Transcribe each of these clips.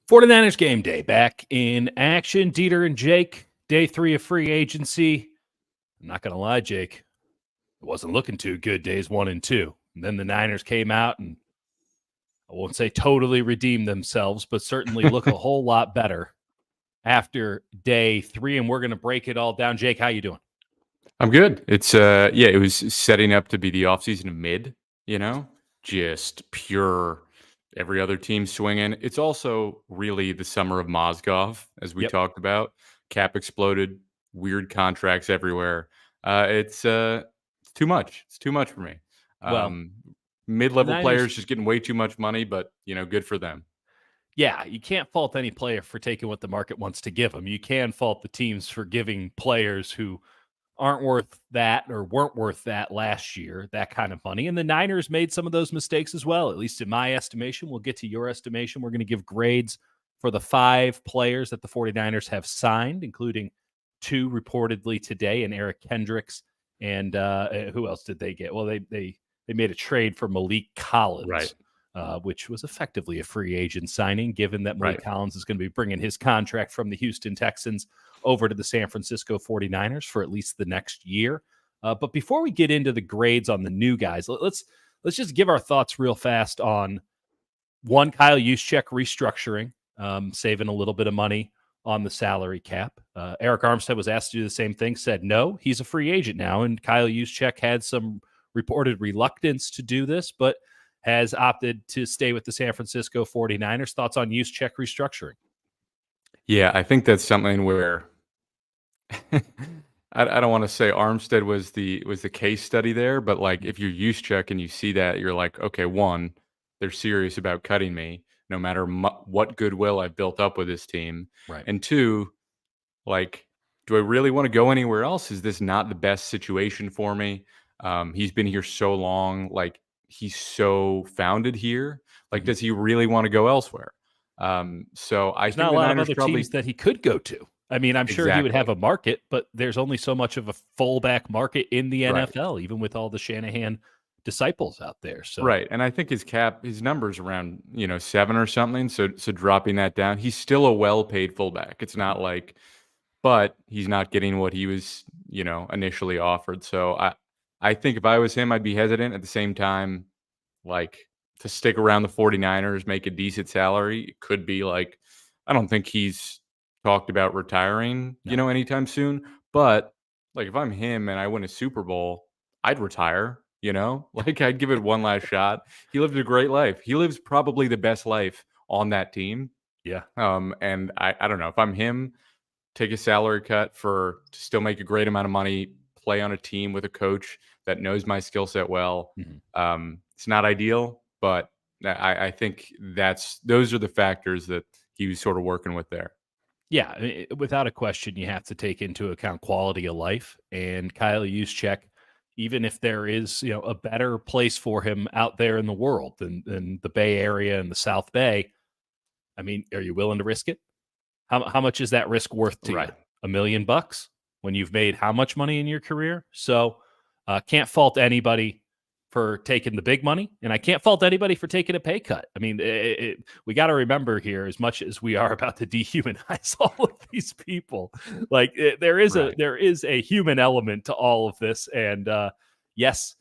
49ers game day back in action. Dieter and Jake, day 3 of free agency. I'm not going to lie, Jake. It wasn't looking too good days 1 and 2. And then the Niners came out and I won't say totally redeemed themselves, but certainly look a whole lot better after day 3. And we're going to break it all down. Jake, how you doing? I'm good. It was setting up to be the offseason of mid, just pure every other team swinging. It's also really the summer of Mozgov, as we Yep. talked about. Cap exploded, weird contracts everywhere. It's too much. It's too much for me. Well, Mid-level Niners, players just getting way too much money, but good for them. yeah, you can't fault any player for taking what the market wants to give them. You can fault the teams for giving players who aren't worth that or weren't worth that last year, that kind of money. And the Niners made some of those mistakes as well, at least in my estimation. We'll get to your estimation. We're going to give grades for the 5 players that the 49ers have signed, including 2 reportedly today, and Eric Kendricks. And who else did they get? Well, they made a trade for Malik Collins. Right. Which was effectively a free agent signing, given that Malik Collins is going to be bringing his contract from the Houston Texans over to the San Francisco 49ers for at least the next year. But before we get into the grades on the new guys, let's just give our thoughts real fast on one, Kyle Juszczyk restructuring, saving a little bit of money on the salary cap. Eric Armstead was asked to do the same thing, said no, he's a free agent now. And Kyle Juszczyk had some reported reluctance to do this, but has opted to stay with the San Francisco 49ers. Thoughts on Juszczyk restructuring? Yeah, I think that's something where I don't want to say Armstead was the case study there, but like if you're Juszczyk and you see that, you're like, okay, one, they're serious about cutting me, no matter what goodwill I've built up with this team, Right. and two, like, do I really want to go anywhere else? Is this not the best situation for me? He's been here so long, like he's so founded here. Like, does he really want to go elsewhere? So I There's think not a the lot Niners of other probably teams that he could go to. I mean, I'm sure he would have a market, but there's only so much of a fullback market in the NFL, even with all the Shanahan disciples out there. So right, and I think his numbers around 7 or something. So dropping that down, he's still a well-paid fullback. It's not like, but he's not getting what he was initially offered. So I think if I was him, I'd be hesitant. At the same time, like, to stick around the 49ers, make a decent salary, it could be like, I don't think he's talked about retiring, anytime soon. But like, if I'm him and I win a Super Bowl, I'd retire, like I'd give it one last shot. He lived a great life. He lives probably the best life on that team. Yeah. And I don't know, if I'm him, take a salary cut to still make a great amount of money, play on a team with a coach that knows my skill set well. It's not ideal, but I think those are the factors that he was sort of working with there. Yeah, I mean, without a question, you have to take into account quality of life. And Kyle Juszczyk, even if there is a better place for him out there in the world than the Bay Area and the South Bay, I mean, are you willing to risk it? How much is that risk worth to you? $1 million when you've made how much money in your career? So can't fault anybody for taking the big money, and I can't fault anybody for taking a pay cut. I mean, we got to remember here, as much as we are about to dehumanize all of these people, like there is a human element to all of this. And yes,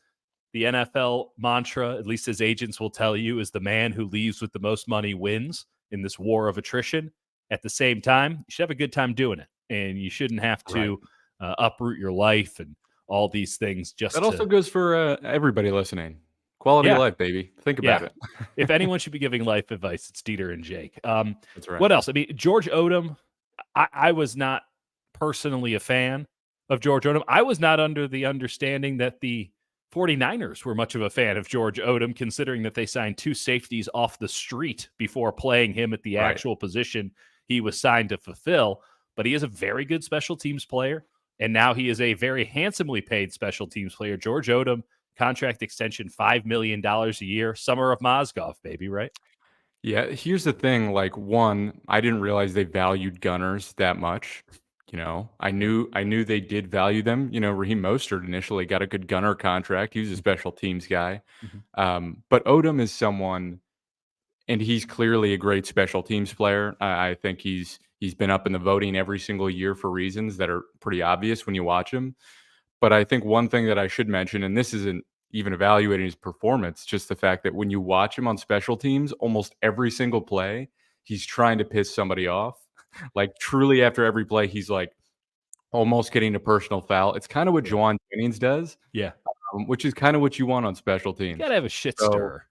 the NFL mantra, at least as agents will tell you, is the man who leaves with the most money wins in this war of attrition. At the same time, you should have a good time doing it, and you shouldn't have to uproot your life and all these things. That also goes for everybody listening. Quality of life, baby. Think about it. If anyone should be giving life advice, it's Dieter and Jake. That's right. What else? I mean, George Odom, I was not personally a fan of George Odom. I was not under the understanding that the 49ers were much of a fan of George Odom, considering that they signed 2 safeties off the street before playing him at the actual position he was signed to fulfill. But he is a very good special teams player. And now he is a very handsomely paid special teams player. George Odom, contract extension, $5 million a year. Summer of Mozgov, baby, right? Yeah, here's the thing. Like, one, I didn't realize they valued gunners that much. I knew they did value them. Raheem Mostert initially got a good gunner contract. He was a special teams guy. But Odom is someone, and he's clearly a great special teams player. I think he's been up in the voting every single year for reasons that are pretty obvious when you watch him. But I think one thing that I should mention, and this isn't even evaluating his performance, just the fact that when you watch him on special teams, almost every single play, he's trying to piss somebody off. Like truly after every play, he's like almost getting a personal foul. It's kind of what Yeah. Juwan Jennings does, Yeah. which is kind of what you want on special You teams. gotta have a shit So stirrer.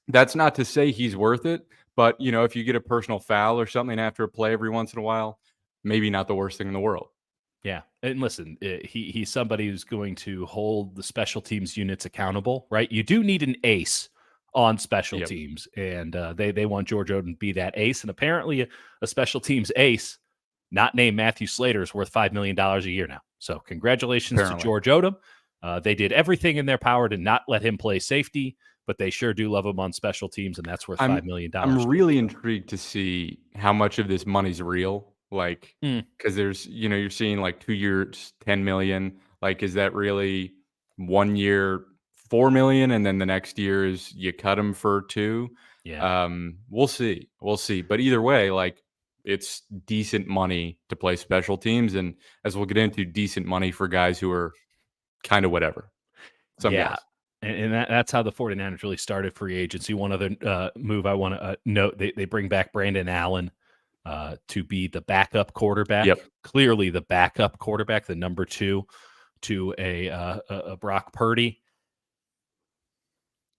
that's not to say he's worth it, but if you get a personal foul or something after a play every once in a while, maybe not the worst thing in the world. Yeah, and listen, he's somebody who's going to hold the special teams units accountable, right? You do need an ace on special Yep, teams, and they want George Odom to be that ace. And apparently, a special teams ace, not named Matthew Slater, is worth $5 million a year now. So congratulations to apparently. George Odom. They did everything in their power to not let him play safety, but they sure do love him on special teams, and that's worth I'm $5 million. I'm really intrigued to see how much of this money's real. Like, Hmm. because there's you're seeing like 2 years, 10 million. Like, is that really 1 year, 4 million, and then the next year is you cut him for two? Yeah. We'll see. We'll see. But either way, like it's decent money to play special teams, and as we'll get into, decent money for guys who are kind of whatever. Some Yeah. guys. And that's how the 49ers really started free agency. One other move I want to note, they bring back Brandon Allen to be the backup quarterback, Yep. clearly the backup quarterback, the number 2 to a Brock Purdy.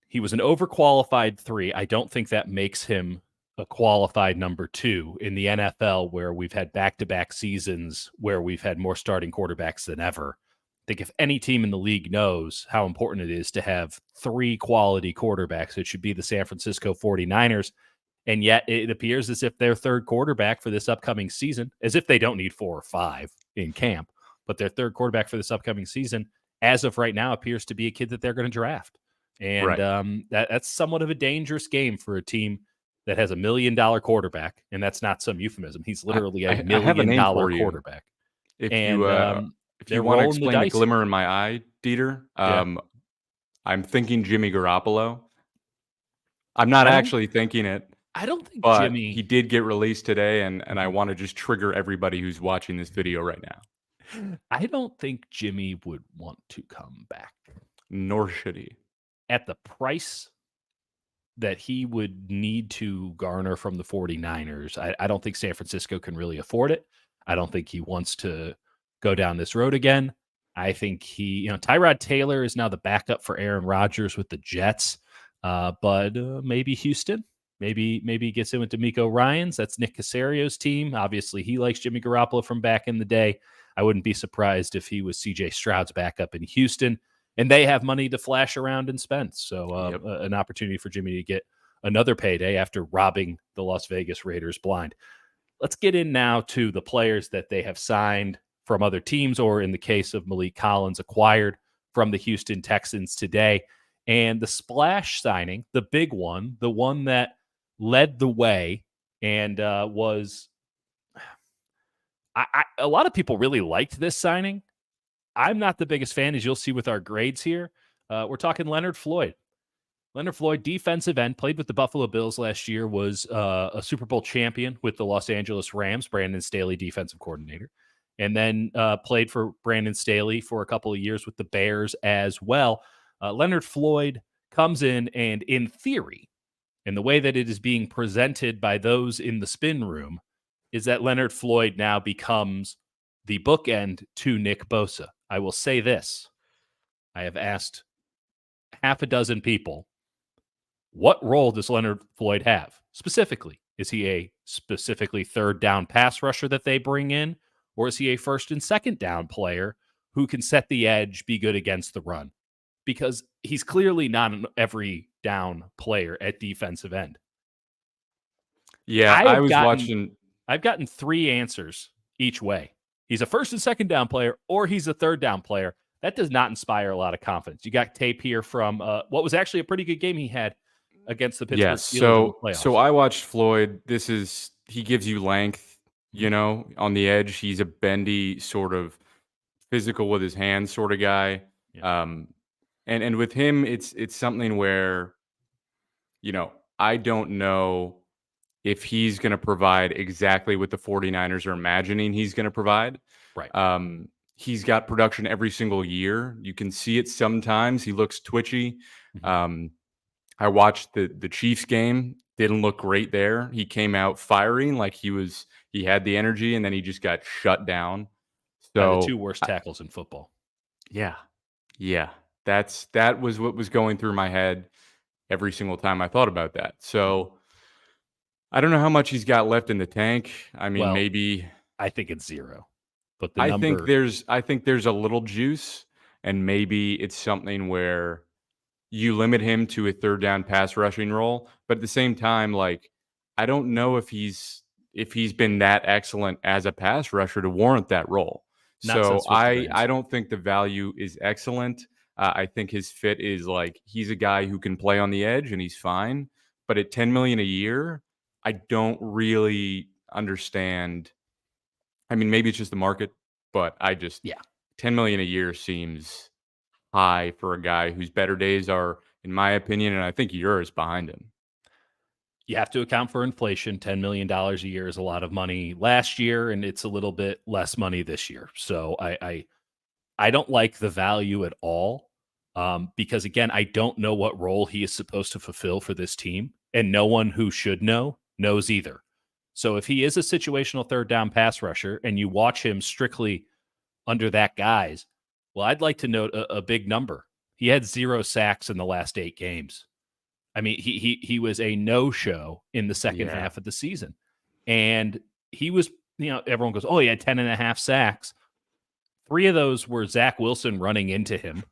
He was an overqualified 3. I don't think that makes him a qualified number 2 in the NFL, where we've had back-to-back seasons where we've had more starting quarterbacks than ever. I think if any team in the league knows how important it is to have 3 quality quarterbacks, it should be the San Francisco 49ers. And yet it appears as if their third quarterback for this upcoming season, as if they don't need 4 or 5 in camp, but their third quarterback for this upcoming season, as of right now, appears to be a kid that they're going to draft. And Right. that's somewhat of a dangerous game for a team that has $1 million quarterback. And that's not some euphemism. He's I, literally a I, I have a million name dollar for you. quarterback. If you And uh if you they're want to rolling the explain the dice here. glimmer in my eye, Dieter, Yeah. I'm thinking Jimmy Garoppolo. I'm not actually thinking it, I don't think but he Jimmy, did get released today, and I want to just trigger everybody who's watching this video right now. I don't think Jimmy would want to come back Nor should he. at the price that he would need to garner from the 49ers. I don't think San Francisco can really afford it. I don't think he wants to go down this road again. I think Tyrod Taylor is now the backup for Aaron Rodgers with the Jets. But maybe Houston, maybe he gets in with D'Amico Ryans. That's Nick Casario's team. Obviously, he likes Jimmy Garoppolo from back in the day. I wouldn't be surprised if he was CJ Stroud's backup in Houston, and they have money to flash around and spend. So Yep. an opportunity for Jimmy to get another payday after robbing the Las Vegas Raiders blind. Let's get in now to the players that they have signed from other teams, or in the case of Malik Collins, acquired from the Houston Texans today. And the splash signing, the big one, the one that led the way and was a lot of people really liked this signing. I'm not the biggest fan, as you'll see with our grades here. We're talking Leonard Floyd. Leonard Floyd, defensive end, played with the Buffalo Bills last year, was a Super Bowl champion with the Los Angeles Rams, Brandon Staley, defensive coordinator, and then played for Brandon Staley for a couple of years with the Bears as well. Leonard Floyd comes in theory, and the way that it is being presented by those in the spin room, is that Leonard Floyd now becomes the bookend to Nick Bosa. I will say this. I have asked half a dozen people, what role does Leonard Floyd have? Specifically, is he a specifically third down pass rusher that they bring in? Or is he a first and second down player who can set the edge, be good against the run? Because he's clearly not an every down player at defensive end. Yeah, I've gotten 3 answers each way. He's a first and second down player, or he's a third down player. That does not inspire a lot of confidence. You got tape here from what was actually a pretty good game he had against the Pittsburgh Yes. Steelers in the So playoffs. I watched Floyd. He gives you length, on the edge. He's a bendy sort of physical with his hands sort of guy. Yeah. And with him, it's something where, I don't know if he's going to provide exactly what the 49ers are imagining he's going to provide. Right. He's got production every single year. You can see it sometimes. He looks twitchy. Mhm. I watched the Chiefs game. Didn't look great there. He came out firing like he had the energy, and then he just got shut down. By the two So worst tackles in football. yeah, yeah, that was what was going through my head every single time I thought about that. Mhm. So I don't know how much he's got left in the tank. I mean, Well, maybe I think it's 0, but the number I think there's a little juice, and maybe it's something where you limit him to a third down pass rushing role, but at the same time, like, I don't know if he's been that excellent as a pass rusher to warrant that role. not So since with the Rams. I don't think the value is excellent. I think his fit is like he's a guy who can play on the edge and he's fine, but at 10 million a year, I don't really understand. I mean, maybe it's just the market, but I just Yeah. 10 million a year seems high for a guy whose better days are, in my opinion, and I think yours, behind him. You have to account for inflation. $10 million a year is a lot of money last year, and it's a little bit less money this year. So I don't like the value at all, because again, I don't know what role he is supposed to fulfill for this team, and no one who should know knows either. So if he is a situational third down pass rusher and you watch him strictly under that guise, well, I'd like to note a big number. He had 0 sacks in the last 8 games. I mean, he was a no-show in the second Yeah. half of the season. And he was, everyone goes, "Oh, he had 10.5 sacks." 3 of those were Zach Wilson running into him.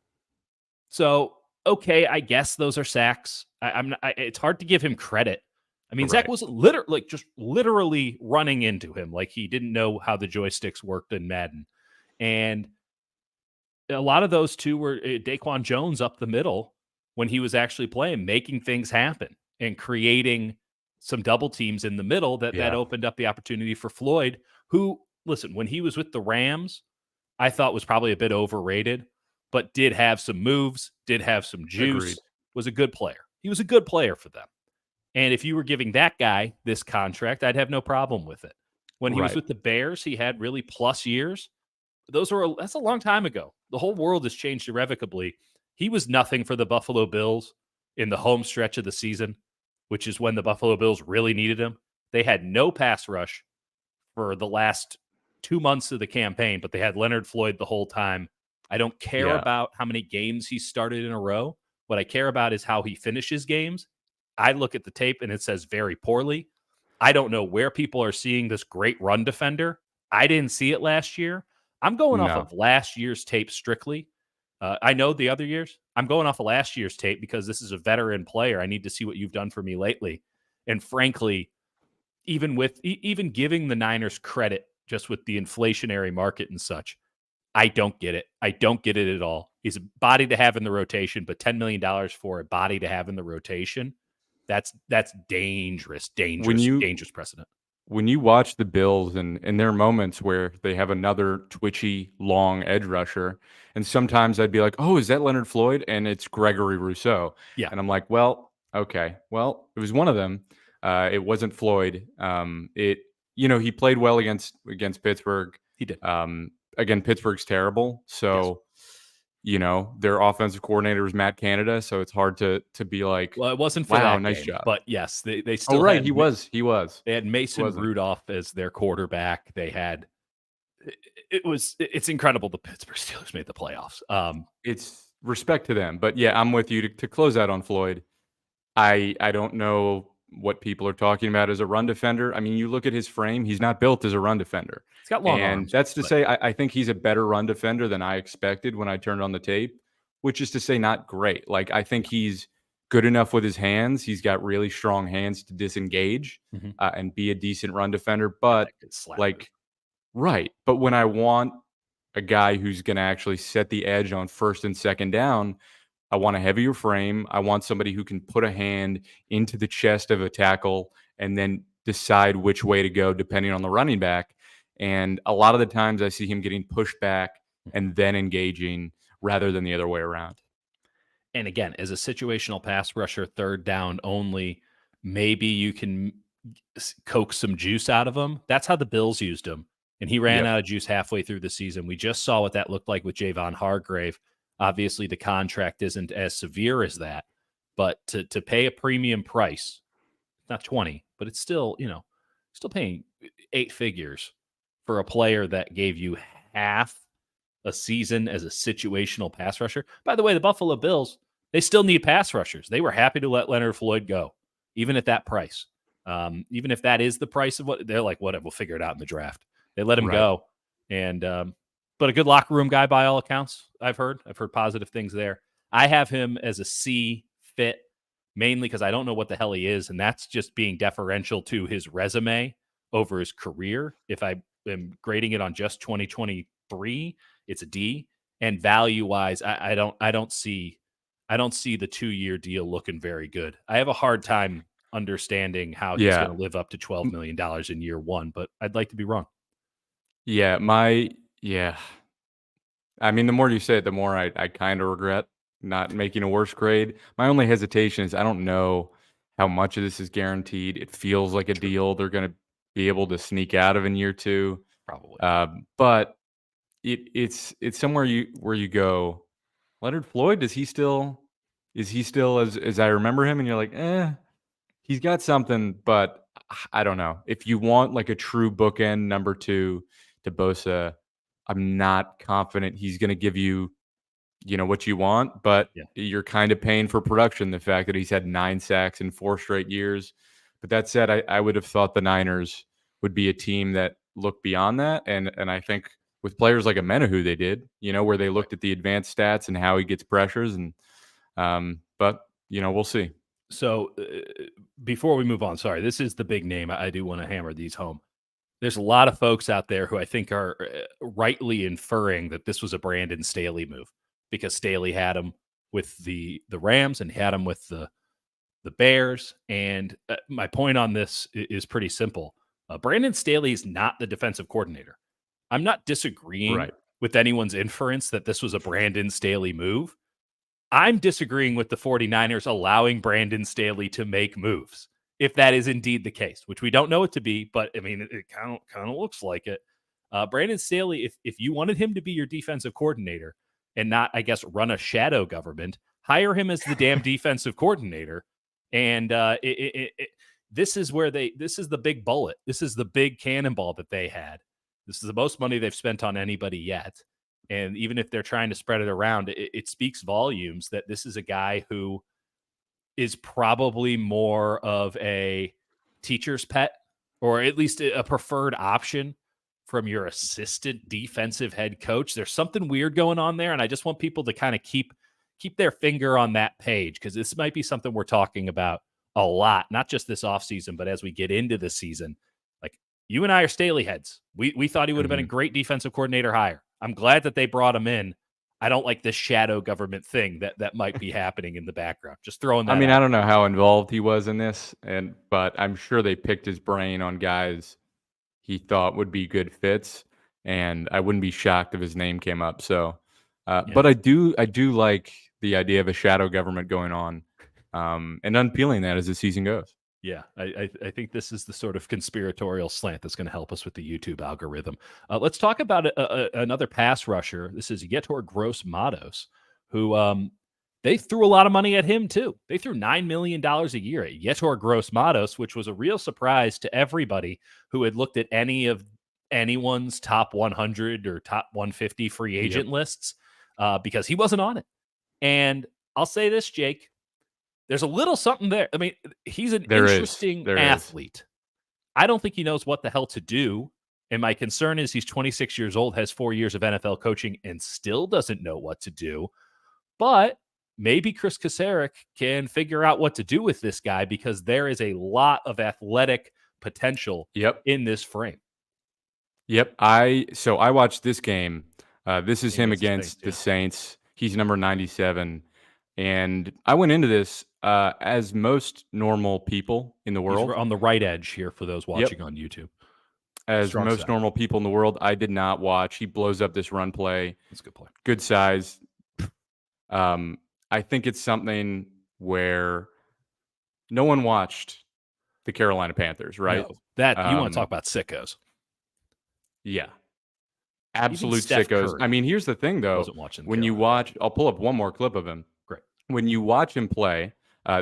So, okay, I guess those are sacks. I'm not, it's hard to give him credit. I mean, Zach Right. was just literally running into him like he didn't know how the joysticks worked in Madden. And a lot of those two were Daquan Jones up the middle when he was actually playing, making things happen and creating some double teams in the middle that Yeah. opened up the opportunity for Floyd, who, listen, when he was with the Rams, I thought was probably a bit overrated, but did have some moves, did have some Agreed. juice, was a good player. He was a good player for them. And if you were giving that guy this contract, I'd have no problem with it. When he was Right. with the Bears, he had really plus years. That's a long time ago. The whole world has changed irrevocably. He was nothing for the Buffalo Bills in the home stretch of the season, which is when the Buffalo Bills really needed him. They had no pass rush for the last 2 months of the campaign, but they had Leonard Floyd the whole time. I don't care Yeah. about how many games he started in a row. What I care about is how he finishes games. I look at the tape and it says very poorly. I don't know where people are seeing this great run defender. I didn't see it last year. I'm going off No. of last year's tape strictly. I know the other years. I'm going off of last year's tape because this is a veteran player. I need to see what you've done for me lately. And frankly, even giving the Niners credit just with the inflationary market and such, I don't get it. I don't get it at all. He's a body to have in the rotation, but $10 million for a body to have in the rotation, that's dangerous, When dangerous, you dangerous precedent. when you watch the Bills and there are moments where they have another twitchy, long edge rusher, and sometimes I'd be like, "Oh, is that Leonard Floyd?" And it's Gregory Rousseau. Yeah, And I'm like, "Well, okay. Well, it was one of them. It wasn't Floyd. He played well against Pittsburgh. he did. Again, Pittsburgh's terrible. Yes. So, their offensive coordinator was Matt Canada, so it's hard to be like, Well, it wasn't for "Wow, that nice game, job." but yes, they Oh, still right, had he was. He was. they had Mason Wasn't. Rudolph as their quarterback. They had it's incredible the Pittsburgh Steelers made the playoffs. It's respect to them. But yeah, I'm with you to close out on Floyd. I don't know what people are talking about as a run defender. I mean, you look at his frame, he's not built as a run defender. He's got long And arms, that's to but say, I think he's a better run defender than I expected when I turned on the tape, which is to say, not great. Like, I think he's good enough with his hands. He's got really strong hands to disengage Mhm. and be a decent run defender. Got But, that good slap move. like, right. But when I want a guy who's going to actually set the edge on first and second down, I want a heavier frame. I want somebody who can put a hand into the chest of a tackle and then decide which way to go depending on the running back. And a lot of the times I see him getting pushed back and then engaging rather than the other way around. And again, as a situational pass rusher, third down only, maybe you can coax some juice out of him. That's how the Bills used him. And he ran Yep. out of juice halfway through the season. We just saw what that looked like with Javon Hargrave. Obviously, the contract isn't as severe as that, but to pay a premium price, not 20, but it's still, still paying 8 figures for a player that gave you half a season as a situational pass rusher. By the way, the Buffalo Bills, they still need pass rushers. They were happy to let Leonard Floyd go, even at that price. Even if that is the price of what they're like, whatever, we'll figure it out in the draft. They let him Right. go. And, but a good locker room guy by all accounts, I've heard positive things there. I have him as a C fit, mainly because I don't know what the hell he is. And that's just being deferential to his resume over his career. If I am grading it on just 2023, it's a D. And value wise, I don't see the 2-year deal looking very good. I have a hard time understanding how he's Yeah. going to live up to $12 million in year one, but I'd like to be wrong. Yeah. Yeah. I mean, the more you say it, the more I kind of regret not making a worse grade. My only hesitation is I don't know how much of this is guaranteed. It feels like a deal they're going to be able to sneak out of in year two. Probably. But it's somewhere where you go, Leonard Floyd, is he still as I remember him? And you're like, he's got something, but I don't know. If you want like a true bookend number 2 to Bosa, I'm not confident he's going to give you, what you want, but Yeah. you're kind of paying for production. The fact that he's had 9 sacks in 4 straight years. But that said, I would have thought the Niners would be a team that looked beyond that. And I think with players like Amenahu, they did, where they looked at the advanced stats and how he gets pressures. And, but, we'll see. So before we move on, sorry, this is the big name. I do want to hammer these home. There's a lot of folks out there who I think are rightly inferring that this was a Brandon Staley move because Staley had him with the Rams and had him with the Bears. And my point on this is pretty simple. Brandon Staley is not the defensive coordinator. I'm not disagreeing with anyone's inference that this was a Brandon Staley move. I'm disagreeing with the 49ers allowing Brandon Staley to make moves, if that is indeed the case, which we don't know it to be, but I mean, it kind of looks like it. Brandon Staley, if you wanted him to be your defensive coordinator and not, I guess, run a shadow government, hire him as the damn defensive coordinator. And this is the big bullet. This is the big cannonball that they had. This is the most money they've spent on anybody yet. And even if they're trying to spread it around, it speaks volumes that this is a guy who is probably more of a teacher's pet, or at least a preferred option from your assistant defensive head coach. There's something weird going on there, and I just want people to kind of keep their finger on that page, because this might be something we're talking about a lot, not just this offseason, but as we get into the season. Like, you and I are Staley heads. We thought he would have been a great defensive coordinator hire. I'm glad that they brought him in. I don't like this shadow government thing that might be happening in the background. Just throwing that out. I don't know how involved he was in this, but I'm sure they picked his brain on guys he thought would be good fits, and I wouldn't be shocked if his name came up. So, but I do like the idea of a shadow government going on, and unpeeling that as the season goes. Yeah, I think this is the sort of conspiratorial slant that's going to help us with the YouTube algorithm. Let's talk about another pass rusher. This is Yetur Gross-Matos, who they threw a lot of money at him too. They threw $9 million a year at Yetur Gross-Matos, which was a real surprise to everybody who had looked at any of anyone's top 100 or top 150 free agent lists, because he wasn't on it. And I'll say this, Jake. There's a little something there. I mean, he's an interesting athlete. I don't think he knows what the hell to do. And my concern is he's 26 years old, has 4 years of NFL coaching, and still doesn't know what to do. But maybe Chris Kasarik can figure out what to do with this guy, because there is a lot of athletic potential in this frame. Yep. I watched this game. This is him against the Saints. He's number 97. And I went into this as most normal people in the world. He's on the right edge here for those watching on YouTube. As most normal people in the world, I did not watch. He blows up this run play. That's a good play. Good size. I think it's something where no one watched the Carolina Panthers, right? No, that you want to talk Um, about sickos. yeah, Even absolute Steph sickos. I Curry mean, here's the thing though. wasn't watching the When you Carolina watch, Panthers. I'll pull up one more clip of him. Great. When you watch him play,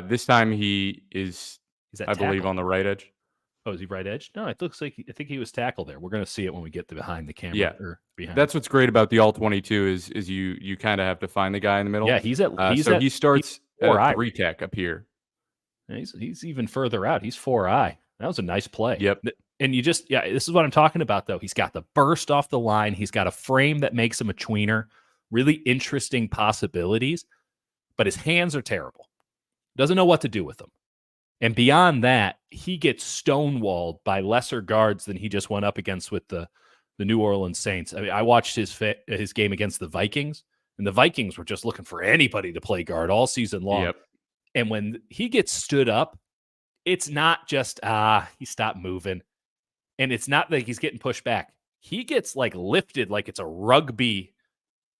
this time he is, Is that I believe, tackle? on the right edge. Oh, is he right edge? No, it looks like I think he was tackle there. We're going to see it when we get to behind the camera Yeah, or behind. that's what's great about the all 22 is you kind of have to find the guy in the middle. Yeah, So he starts four eye. three tech up here. He's even further out. He's 4-eye. That was a nice play. Yep. And you just this is what I'm talking about though. He's got the burst off the line. He's got a frame that makes him a tweener. Really interesting possibilities, but his hands are terrible. Doesn't know what to do with them. And beyond that, he gets stonewalled by lesser guards than he just went up against with the New Orleans Saints. I mean, I watched his game against the Vikings, and the Vikings were just looking for anybody to play guard all season long. Yep. And when he gets stood up, it's not just he stopped moving, and it's not like he's getting pushed back. He gets like lifted like it's a rugby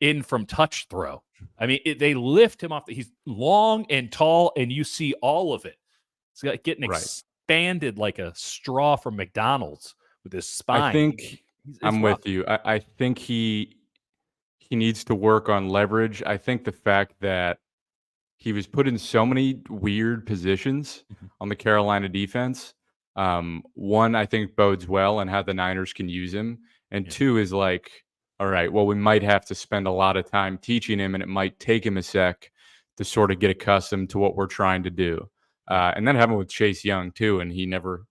in from touch throw. I mean, they lift him off. He's long and tall, and you see all of it. It's like getting expanded like a straw from McDonald's with his spine. I think I'm with you. I think he needs to work on leverage. I think the fact that he was put in so many weird positions on the Carolina defense. One, I think bodes well and how the Niners can use him. And two is like, all right, well, we might have to spend a lot of time teaching him, and it might take him a sec to sort of get accustomed to what we're trying to do. And that happened with Chase Young too, and he never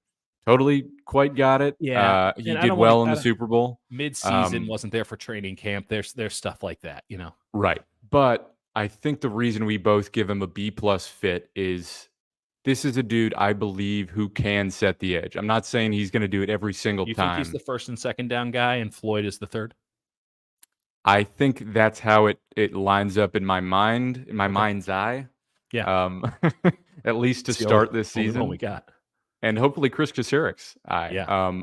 totally quite got it. Yeah, he did well in the Super Bowl. Mid-season wasn't there for training camp. There's stuff like that, Right. But I think the reason we both give him a B+ fit is this is a dude I believe who can set the edge. I'm not saying he's going to do it every single You time. think he's the first and second down guy, and Floyd is the third? I think that's how it lines up in my mind, in my mind's eye. Yeah. At least to start this season. What we got. And hopefully Chris Kasurik's eye. Yeah.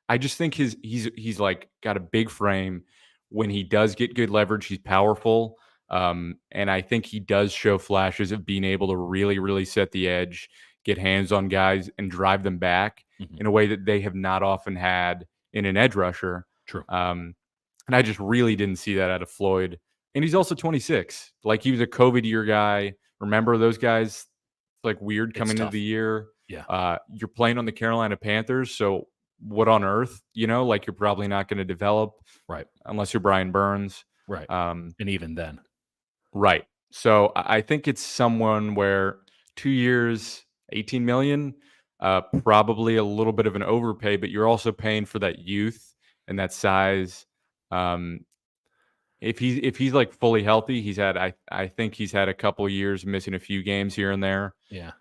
I just think he's like got a big frame. When he does get good leverage, he's powerful. And I think he does show flashes of being able to really, really set the edge, get hands on guys, and drive them back in a way that they have not often had in an edge rusher. True. And I just really didn't see that out of Floyd. And he's also 26. Like, he was a COVID year guy. Remember those guys? It's like weird coming into the year. Yeah. You're playing on the Carolina Panthers, so what on earth? Like, you're probably not going to develop, right? Unless you're Brian Burns, right? And even then, right? So I think it's someone where 2 years, 18 million, probably a little bit of an overpay, but you're also paying for that youth and that size. If he's like fully healthy, I think he's had a couple years missing a few games here and there. Yeah.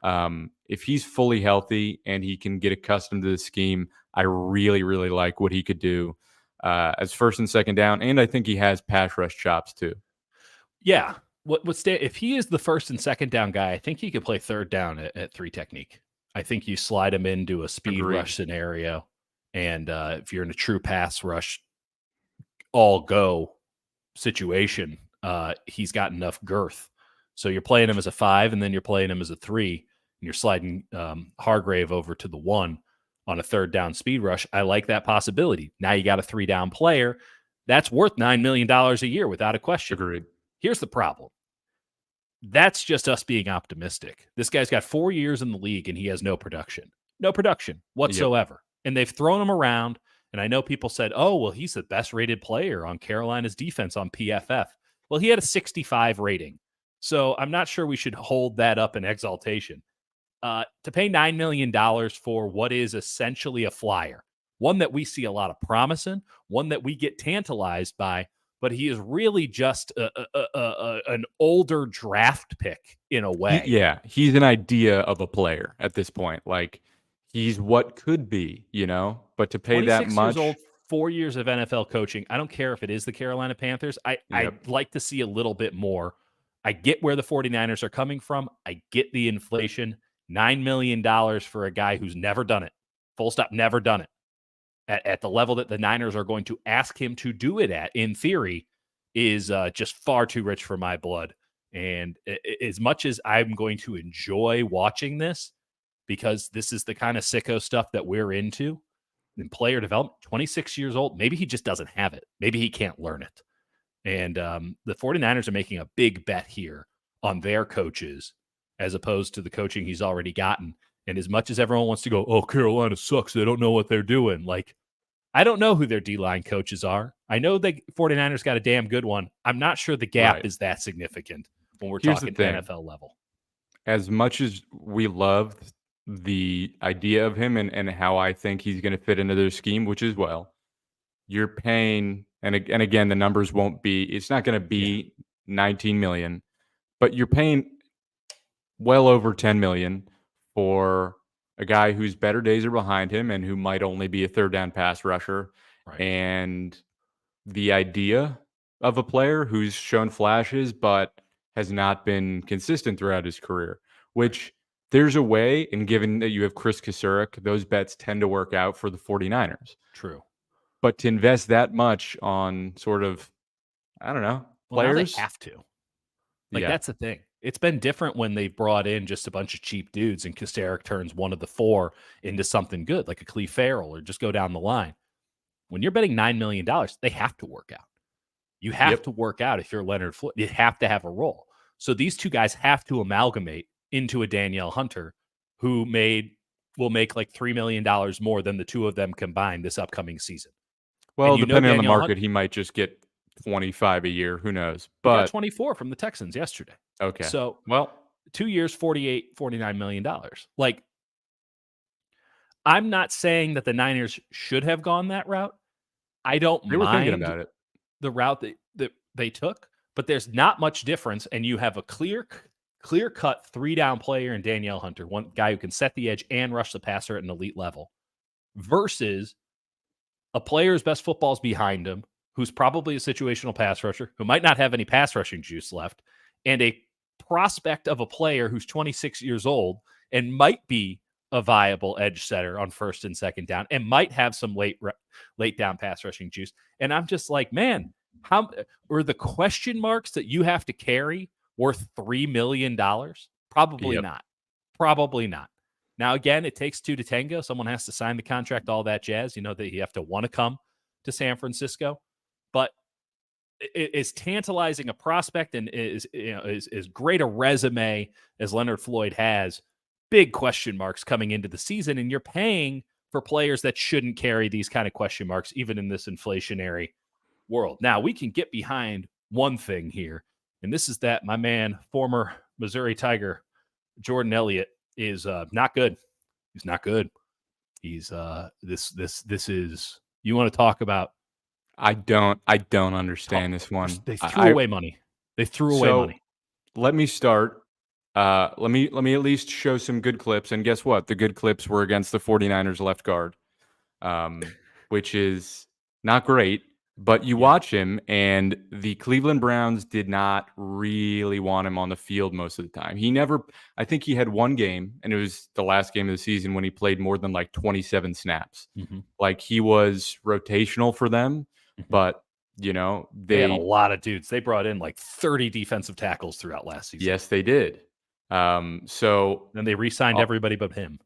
If he's fully healthy and he can get accustomed to the scheme, I really, really like what he could do as first and second down. And I think he has pass rush chops too. Yeah. If he is the first and second down guy, I think he could play third down at three technique. I think you slide him into a speed rush scenario. And if you're in a true pass rush, all go situation, he's got enough girth. So you're playing him as a 5, and then you're playing him as a 3, and you're sliding Hargrave over to the 1 on a third down speed rush. I like that possibility. Now you got a 3-down player that's worth $9 million a year without a question. Agreed. Here's the problem. That's just us being optimistic. This guy's got 4 years in the league, and he has no production whatsoever. Yep. And they've thrown him around. And I know people said, oh, well, he's the best rated player on Carolina's defense on PFF. Well, he had a 65 rating. So I'm not sure we should hold that up in exaltation. To pay $9 million for what is essentially a flyer, one that we see a lot of promise in, one that we get tantalized by, but he is really just an older draft pick in a way. He's an idea of a player at this point. Like, he's what could be, but to pay that much. 26 years old, 4 years of NFL coaching. I don't care if it is the Carolina Panthers. I'd like to see a little bit more. I get where the 49ers are coming from. I get the inflation. $9 million for a guy who's never done it. Full stop, never done it. At the level that the Niners are going to ask him to do it at, in theory, is just far too rich for my blood. And as much as I'm going to enjoy watching this, because this is the kind of sicko stuff that we're into in player development. 26 years old. Maybe he just doesn't have it. Maybe he can't learn it. And the 49ers are making a big bet here on their coaches as opposed to the coaching he's already gotten. And as much as everyone wants to go, oh, Carolina sucks, they don't know what they're doing. Like, I don't know who their D-line coaches are. I know the 49ers got a damn good one. I'm not sure the gap is that significant when we're Here's talking the thing. NFL level. As much as we love the idea of him and how I think he's going to fit into their scheme, which is you're paying, and again, the numbers won't be, it's not going to be 19 million, but you're paying well over 10 million for a guy whose better days are behind him and who might only be a third down pass rusher. Right. And the idea of a player who's shown flashes but has not been consistent throughout his career, which there's a way, and given that you have Chris Kasurek, those bets tend to work out for the 49ers. True. But to invest that much on sort of, I don't know, players. Well, now they have to. That's the thing. It's been different when they've brought in just a bunch of cheap dudes and Kasurek turns one of the four into something good, like a Cleve Farrell, or just go down the line. When you're betting $9 million, they have to work out. You have to work out if you're Leonard Floyd. You have to have a role. So these two guys have to amalgamate into a Danielle Hunter who will make like $3 million more than the two of them combined this upcoming season. Well, depending on the market, he might just get 25 a year. Who knows? But he got 24 from the Texans yesterday. Okay. So, 2 years, $49 million. Like, I'm not saying that the Niners should have gone that route. I don't They were thinking about it. The route that they took, but there's not much difference, and you have a clear-cut three-down player in Danielle Hunter, one guy who can set the edge and rush the passer at an elite level, versus a player's best football's behind him, who's probably a situational pass rusher, who might not have any pass rushing juice left, and a prospect of a player who's 26 years old and might be a viable edge setter on first and second down and might have some late down pass rushing juice. And I'm just like, man, how are the question marks that you have to carry worth $3 million? Probably not. Probably not. Now, again, it takes two to tango. Someone has to sign the contract, all that jazz. You know that you have to want to come to San Francisco. But is tantalizing a prospect and is great a resume as Leonard Floyd has, big question marks coming into the season, and you're paying for players that shouldn't carry these kind of question marks, even in this inflationary world. Now, we can get behind one thing here, and this is that my man, former Missouri Tiger, Jordan Elliott, is not good. He's not good. He's this is, you want to talk about. I don't understand this one. They threw away money. They threw away money. Let me start. Let me at least show some good clips. And guess what? The good clips were against the 49ers left guard, which is not great. But you watch him, and the Cleveland Browns did not really want him on the field most of the time. I think he had one game, and it was the last game of the season when he played more than like 27 snaps. Mm-hmm. Like, he was rotational for them. But, they had a lot of dudes. They brought in like 30 defensive tackles throughout last season. Yes, they did. So then they re-signed everybody but him.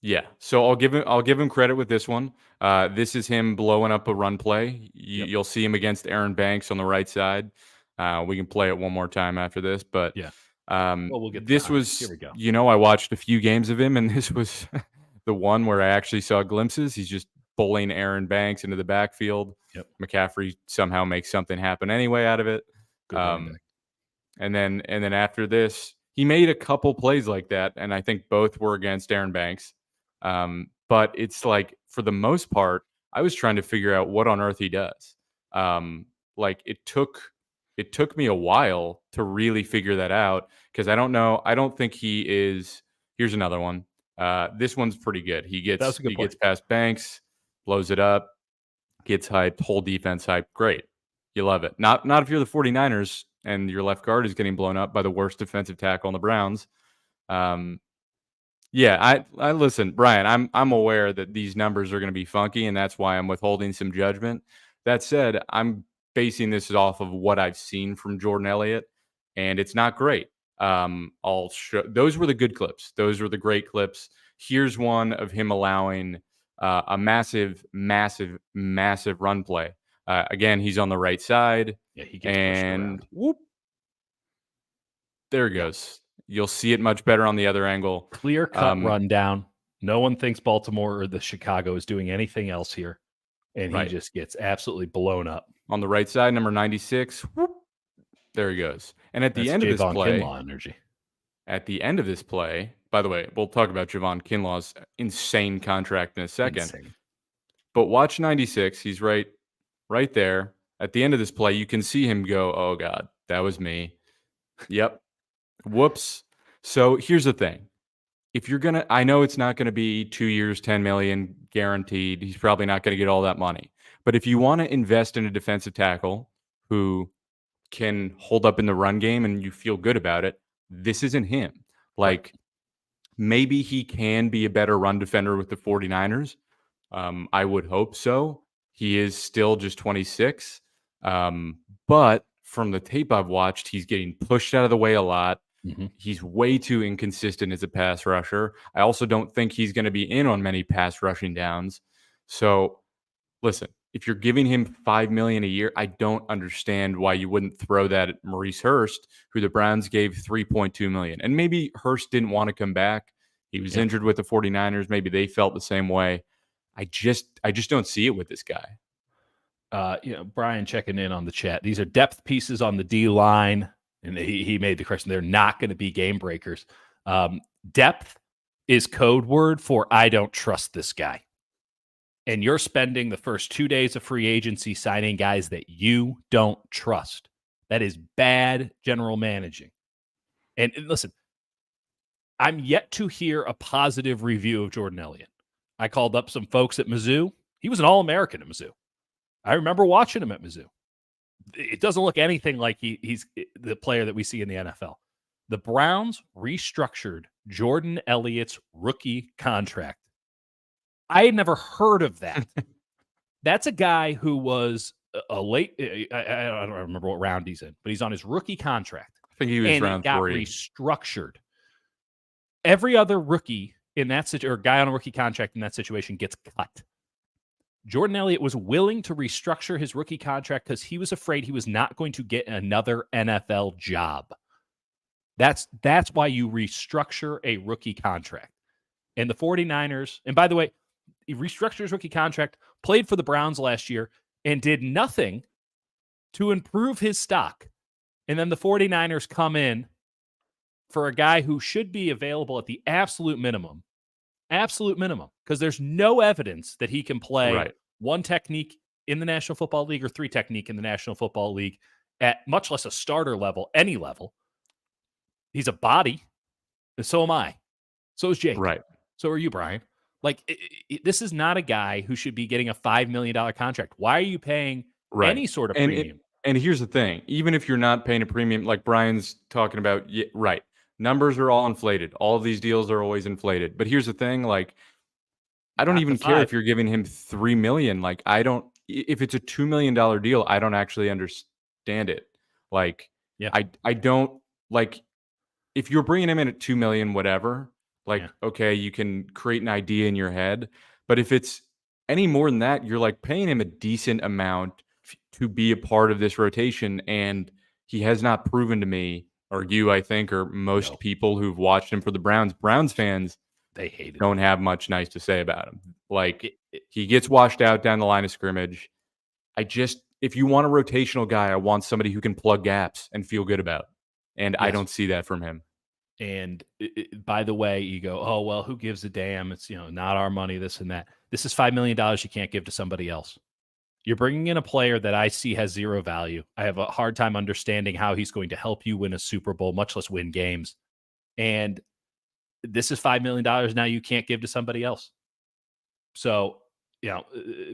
Yeah. So I'll give him credit with this one. This is him blowing up a run play. You'll see him against Aaron Banks on the right side. We can play it one more time after this, but we'll get this was, here we go. I watched a few games of him, and this was the one where I actually saw glimpses. He's just bullying Aaron Banks into the backfield. McCaffrey somehow makes something happen anyway out of it. And then after this, he made a couple plays like that, and I think both were against Aaron Banks. But it's like, for the most part, I was trying to figure out what on earth he does. It took me a while to really figure that out, because I don't know. I don't think he is. Here's another one. This one's pretty good. He gets past Banks, blows it up, gets hyped, whole defense hyped. Great. You love it. Not if you're the 49ers and your left guard is getting blown up by the worst defensive tackle on the Browns. I listen, Brian, I'm aware that these numbers are going to be funky, and that's why I'm withholding some judgment. That said, I'm basing this off of what I've seen from Jordan Elliott, and it's not great. Those were the good clips. Those were the great clips. Here's one of him allowing a massive, massive, massive run play. Again, he's on the right side, Yeah, he gets pushed and around. whoop, there it goes. You'll see it much better on the other angle. Clear cut rundown. No one thinks Baltimore or the Chicago is doing anything else here. And he Right. just gets absolutely blown up. On the right side, number 96. Whoop, there he goes. And at the That's end of this Javon play, Kinlaw energy. at the end of this play, by the way, we'll talk about Javon Kinlaw's insane contract in a second. Insane. But watch 96. He's right there. At the end of this play, you can see him go, oh, God, that was me. Yep. Whoops. So here's the thing. If you're going to, I know it's not going to be 2 years, 10 million guaranteed. He's probably not going to get all that money. But if you want to invest in a defensive tackle who can hold up in the run game and you feel good about it, this isn't him. Like, maybe he can be a better run defender with the 49ers. I would hope so. He is still just 26. But from the tape I've watched, he's getting pushed out of the way a lot. Mm-hmm. He's way too inconsistent as a pass rusher. I also don't think he's going to be in on many pass rushing downs. So, listen, if you're giving him $5 million a year, I don't understand why you wouldn't throw that at Maurice Hurst, who the Browns gave $3.2 million. And maybe Hurst didn't want to come back. He was injured with the 49ers. Maybe they felt the same way. I just don't see it with this guy. Brian checking in on the chat. These are depth pieces on the D line. And he made the correction. They're not going to be game breakers. Depth is code word for I don't trust this guy. And you're spending the first 2 days of free agency signing guys that you don't trust. That is bad general managing. And listen, I'm yet to hear a positive review of Jordan Elliott. I called up some folks at Mizzou. He was an All-American at Mizzou. I remember watching him at Mizzou. It doesn't look anything like he's the player that we see in the NFL. The Browns restructured Jordan Elliott's rookie contract. I had never heard of that. That's a guy who was a late, I don't remember what round he's in, but he's on his rookie contract. I think he was and round it got 3. Restructured. Every other rookie in that situation, or guy on a rookie contract in that situation gets cut. Jordan Elliott was willing to restructure his rookie contract because he was afraid he was not going to get another NFL job. That's why you restructure a rookie contract. And the 49ers, and by the way, he restructured his rookie contract, played for the Browns last year, and did nothing to improve his stock. And then the 49ers come in for a guy who should be available at the absolute minimum, because there's no evidence that he can play one technique in the National Football League or 3 technique in the National Football League at much less a starter level, any level. He's a body, and so am I. So is Jake. Right. So are you, Brian. Like, this is not a guy who should be getting a $5 million contract. Why are you paying any sort of premium? And here's the thing. Even if you're not paying a premium, like Brian's talking about, numbers are all inflated. All of these deals are always inflated. But here's the thing, like, I don't even care if you're giving him $3 million. Like, if it's a $2 million deal, I don't actually understand it. Like, I don't, like, if you're bringing him in at $2 million, whatever, okay, you can create an idea in your head. But if it's any more than that, you're like paying him a decent amount to be a part of this rotation. And he has not proven to me, or you, I think, or most people who've watched him for the Browns fans, they hate it. Don't have much nice to say about him. Like, he gets washed out down the line of scrimmage. If you want a rotational guy, I want somebody who can plug gaps and feel good about. And I don't see that from him. And by the way, you go, oh, well, who gives a damn? It's, not our money, this and that. This is $5 million you can't give to somebody else. You're bringing in a player that I see has zero value. I have a hard time understanding how he's going to help you win a Super Bowl, much less win games. And this is $5 million now you can't give to somebody else. So,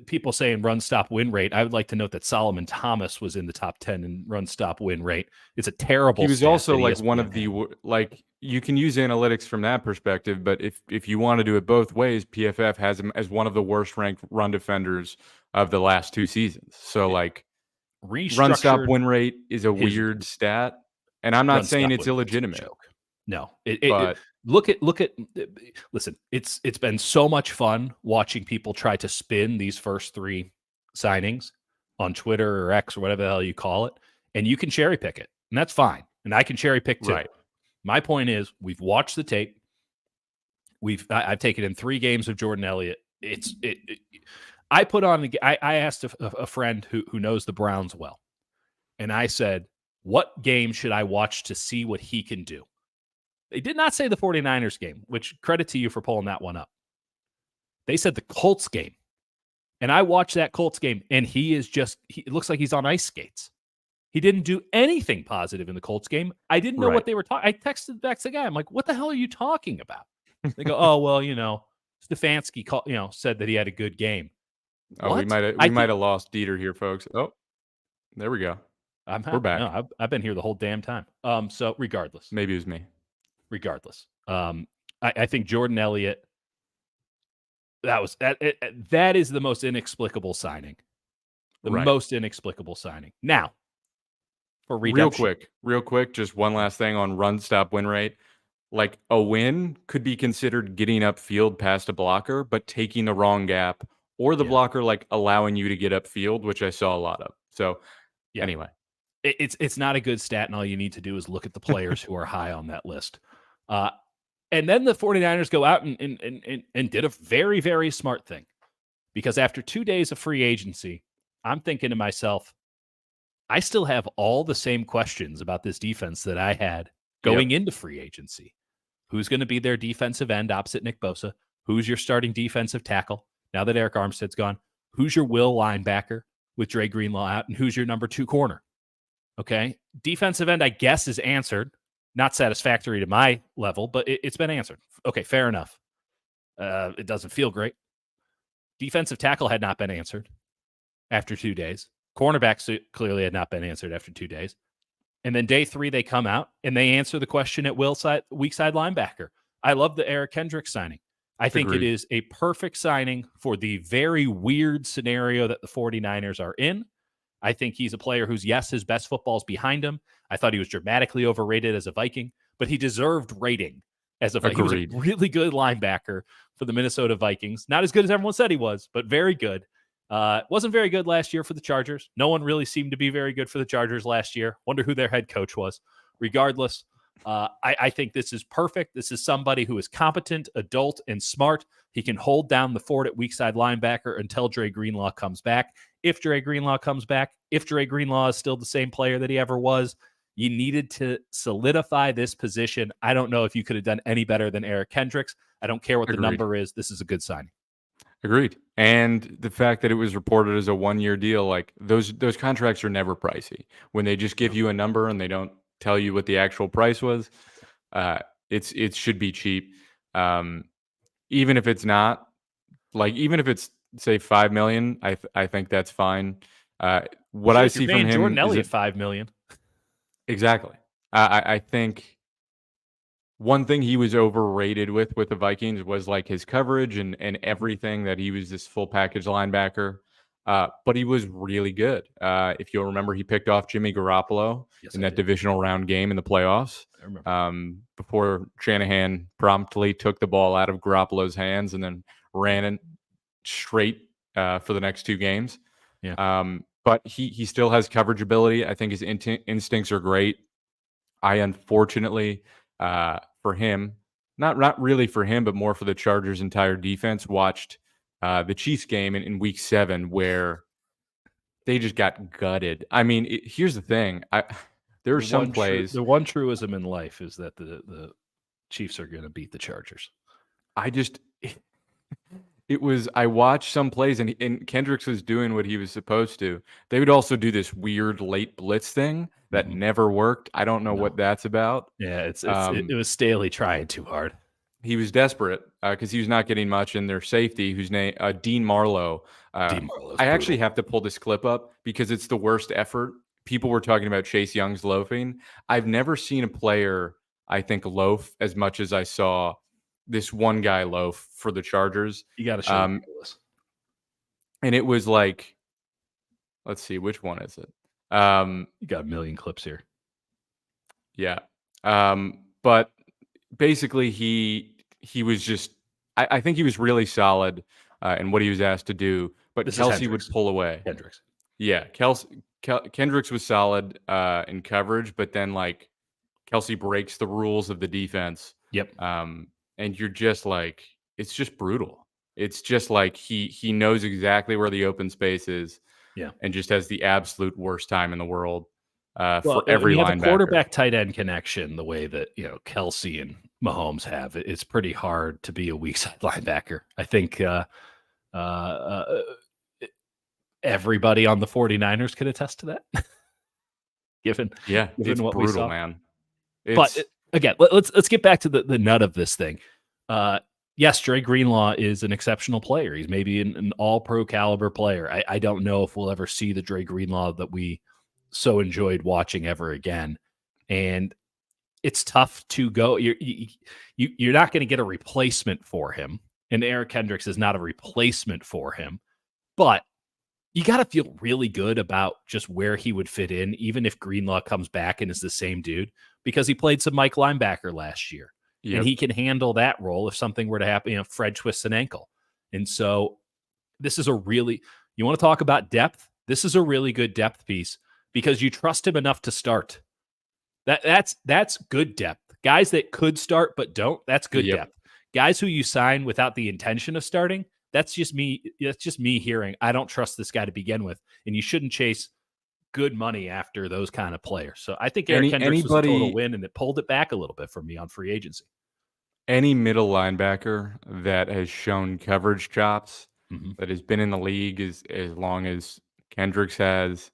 people saying run, stop, win rate. I would like to note that Solomon Thomas was in the top 10 in run, stop, win rate. It's a terrible. He was also like one of the, like, you can use analytics from that perspective, but if you want to do it both ways, PFF has him as one of the worst ranked run defenders of the last 2 seasons. So like, run, stop, win rate is a weird stat. And I'm not saying it's illegitimate. No, look at listen, it's been so much fun watching people try to spin these first three signings on Twitter or X or whatever the hell you call it, and you can cherry pick it, and that's fine. And I can cherry pick too. Right. My point is, we've watched the tape. I've taken in 3 games of Jordan Elliott. I put on. I asked a friend who knows the Browns well, and I said, "What game should I watch to see what he can do?" They did not say the 49ers game, which credit to you for pulling that one up. They said the Colts game. And I watched that Colts game, and it looks like he's on ice skates. He didn't do anything positive in the Colts game. I didn't know what they were talking. I texted back to the guy. I'm like, what the hell are you talking about? They go, oh, well, Stefanski said that he had a good game. Oh, we might have lost Dieter here, folks. Oh, there we go. We're back. No, I've been here the whole damn time. So regardless. Maybe it was me. Regardless. I think Jordan Elliott, that is the most inexplicable signing. The most inexplicable signing. Now, for redemption. Real quick, just one last thing on run stop win rate. Like a win could be considered getting upfield past a blocker, but taking the wrong gap, or the blocker like allowing you to get upfield, which I saw a lot of. So anyway, it's not a good stat, and all you need to do is look at the players who are high on that list. And then the 49ers go out and did a very, very smart thing, because after 2 days of free agency, I'm thinking to myself, I still have all the same questions about this defense that I had going into free agency. Who's going to be their defensive end opposite Nick Bosa? Who's your starting defensive tackle now that Eric Armstead's gone? Who's your will linebacker with Dre Greenlaw out? And who's your number 2 corner? Okay. Defensive end, I guess, is answered. Not satisfactory to my level, but it's been answered. Okay, fair enough. It doesn't feel great. Defensive tackle had not been answered after 2 days. Cornerbacks clearly had not been answered after 2 days. And then day 3, they come out and they answer the question at weak side linebacker. I love the Eric Kendricks signing. I think it is a perfect signing for the very weird scenario that the 49ers are in. I think he's a player who's, yes, his best football's behind him. I thought he was dramatically overrated as a Viking, but he deserved rating as a Viking. He was a really good linebacker for the Minnesota Vikings. Not as good as everyone said he was, but very good. Wasn't very good last year for the Chargers. No one really seemed to be very good for the Chargers last year. Wonder who their head coach was. Regardless, I think this is perfect. This is somebody who is competent, adult, and smart. He can hold down the fort at weak side linebacker until Dre Greenlaw comes back. If Dre Greenlaw comes back, if Dre Greenlaw is still the same player that he ever was, you needed to solidify this position. I don't know if you could have done any better than Eric Kendricks. I don't care what the number is. This is a good signing. Agreed. And the fact that it was reported as a 1-year deal, like those contracts are never pricey. When they just give you a number and they don't tell you what the actual price was, it should be cheap. Even if it's not, like even if it's say $5 million, I think that's fine. What I see from him, Jordan Elliott $5 million. Exactly. I think one thing he was overrated with the Vikings was like his coverage and everything, that he was this full package linebacker. But he was really good. If you'll remember, he picked off Jimmy Garoppolo in that divisional round game in the playoffs. I remember. Before Shanahan promptly took the ball out of Garoppolo's hands and then ran it straight for the next 2 games. Yeah. But he still has coverage ability. I think his instincts are great. I unfortunately for him, not really for him, but more for the Chargers' entire defense, watched the Chiefs game in week 7 where they just got gutted. I mean, here's the thing. There are some plays. The one truism in life is that the Chiefs are going to beat the Chargers. I watched some plays and Kendricks was doing what he was supposed to. They would also do this weird late blitz thing that never worked. I don't know what that's about. Yeah, it was Staley trying too hard. He was desperate because he was not getting much in their safety, whose name Dean Marlowe. I actually have to pull this clip up because it's the worst effort. People were talking about Chase Young's loafing. I've never seen a player, I think, loaf as much as I saw this one guy loaf for the Chargers. You got to show this. And it was like, let's see, which one is it? You got a million clips here. Yeah. But basically he was just I think he was really solid in what he was asked to do, but This is Kelsey would Hendricks. pull away. Hendricks. Yeah, Kendricks was solid in coverage, but then like Kelsey breaks the rules of the defense, Yep. and you're just like it's just brutal. It's just like he knows exactly where the open space is, Yeah. and just has the absolute worst time in the world Well, for when every you have a linebacker. quarterback tight end connection the way that Kelsey and Mahomes have, it's pretty hard to be a weak side linebacker. I think uh, everybody on the 49ers could attest to that. given Yeah, it's what we brutal, saw. man. But again, let's get back to the nut of this thing. Yes, Dre Greenlaw is an exceptional player. He's maybe an all-pro caliber player. I don't know if we'll ever see the Dre Greenlaw that we so enjoyed watching ever again. And it's tough to go. You're not going to get a replacement for him, and Eric Kendricks is not a replacement for him. But you got to feel really good about just where he would fit in, even if Greenlaw comes back and is the same dude, because he played some Mike linebacker last year. Yep. And he can handle that role if something were to happen. Fred twists an ankle. And so this is you want to talk about depth? This is a really good depth piece because you trust him enough to start. That's good depth. Guys that could start but don't, that's good depth. Guys who you sign without the intention of starting, that's just me. That's just me hearing, I don't trust this guy to begin with. And you shouldn't chase good money after those kind of players. So I think Eric Kendricks was a total win, and it pulled it back a little bit for me on free agency. Any middle linebacker that has shown coverage chops, that has been in the league as long as Kendricks has,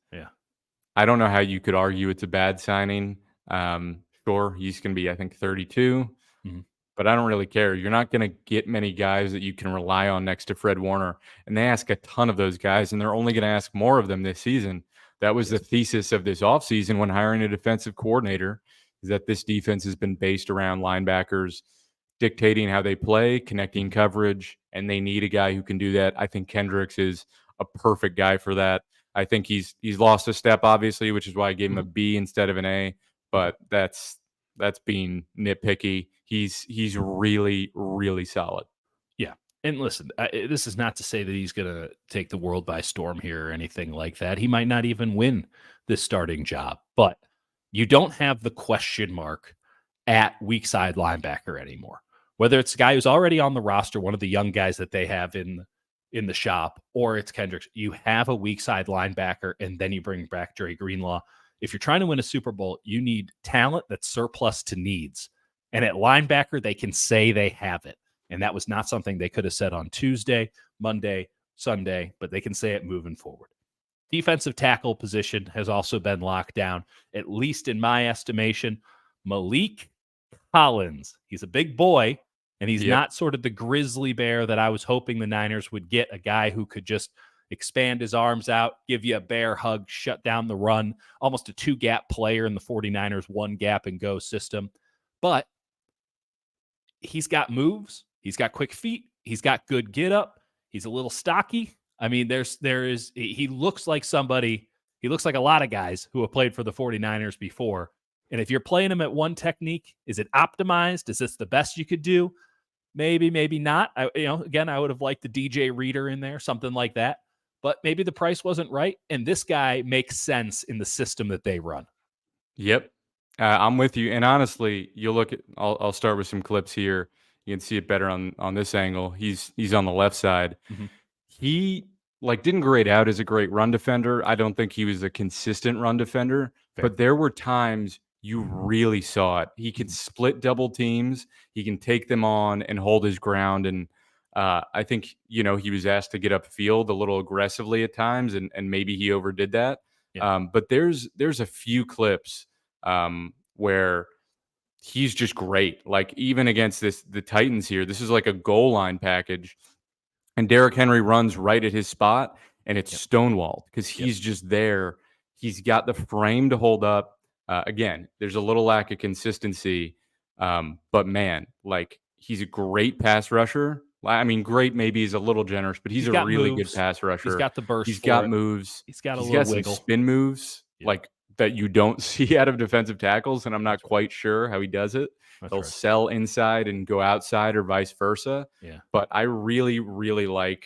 I don't know how you could argue it's a bad signing. Sure, he's going to be, I think, 32, but I don't really care. You're not going to get many guys that you can rely on next to Fred Warner, and they ask a ton of those guys, and they're only going to ask more of them this season. That was the thesis of this offseason when hiring a defensive coordinator, is that this defense has been based around linebackers dictating how they play, connecting coverage, and they need a guy who can do that. I think Kendricks is a perfect guy for that. I think he's lost a step, obviously, which is why I gave him a B instead of an A, but that's being nitpicky. He's really, really solid. Yeah. And listen, this is not to say that he's going to take the world by storm here or anything like that. He might not even win this starting job, but you don't have the question mark at weak side linebacker anymore. Whether it's a guy who's already on the roster, one of the young guys that they have in the shop, or it's Kendricks, you have a weak side linebacker, and then you bring back Dre Greenlaw. If you're trying to win a Super Bowl, you need talent that's surplus to needs. And at linebacker, they can say they have it. And that was not something they could have said on Tuesday, Monday, Sunday, but they can say it moving forward. Defensive tackle position has also been locked down, at least in my estimation. Malik Collins. He's a big boy, and he's not sort of the grizzly bear that I was hoping the Niners would get, a guy who could just expand his arms out, give you a bear hug, shut down the run, almost a two-gap player in the 49ers one-gap-and-go system. But he's got moves. He's got quick feet. He's got good get-up. He's a little stocky. I mean, he looks like somebody, he looks like a lot of guys who have played for the 49ers before. And if you're playing him at one technique, is it optimized? Is this the best you could do? Maybe, maybe not. Again, I would have liked the DJ Reader in there, something like that. But maybe the price wasn't right. And this guy makes sense in the system that they run. Yep. I'm with you. And honestly, you look at, I'll start with some clips here. You can see it better on this angle. He's on the left side. He didn't grade out as a great run defender. I don't think he was a consistent run defender, but there were times you really saw it. He could split double teams. He can take them on and hold his ground. And I think, he was asked to get upfield a little aggressively at times, and maybe he overdid that. But there's a few clips where he's just great. Like even against the Titans here, this is like a goal line package. And Derrick Henry runs right at his spot, and it's stonewalled because he's just there. He's got the frame to hold up. Again, there's a little lack of consistency, but man, he's a great pass rusher. I mean, great maybe is a little generous, but he's a really good pass rusher. He's got the burst. He's got moves. He's got a little wiggle. Some spin moves, that you don't see out of defensive tackles, and I'm not That's right. quite sure how he does it. That's He'll right. sell inside and go outside or vice versa. Yeah. But I really, really like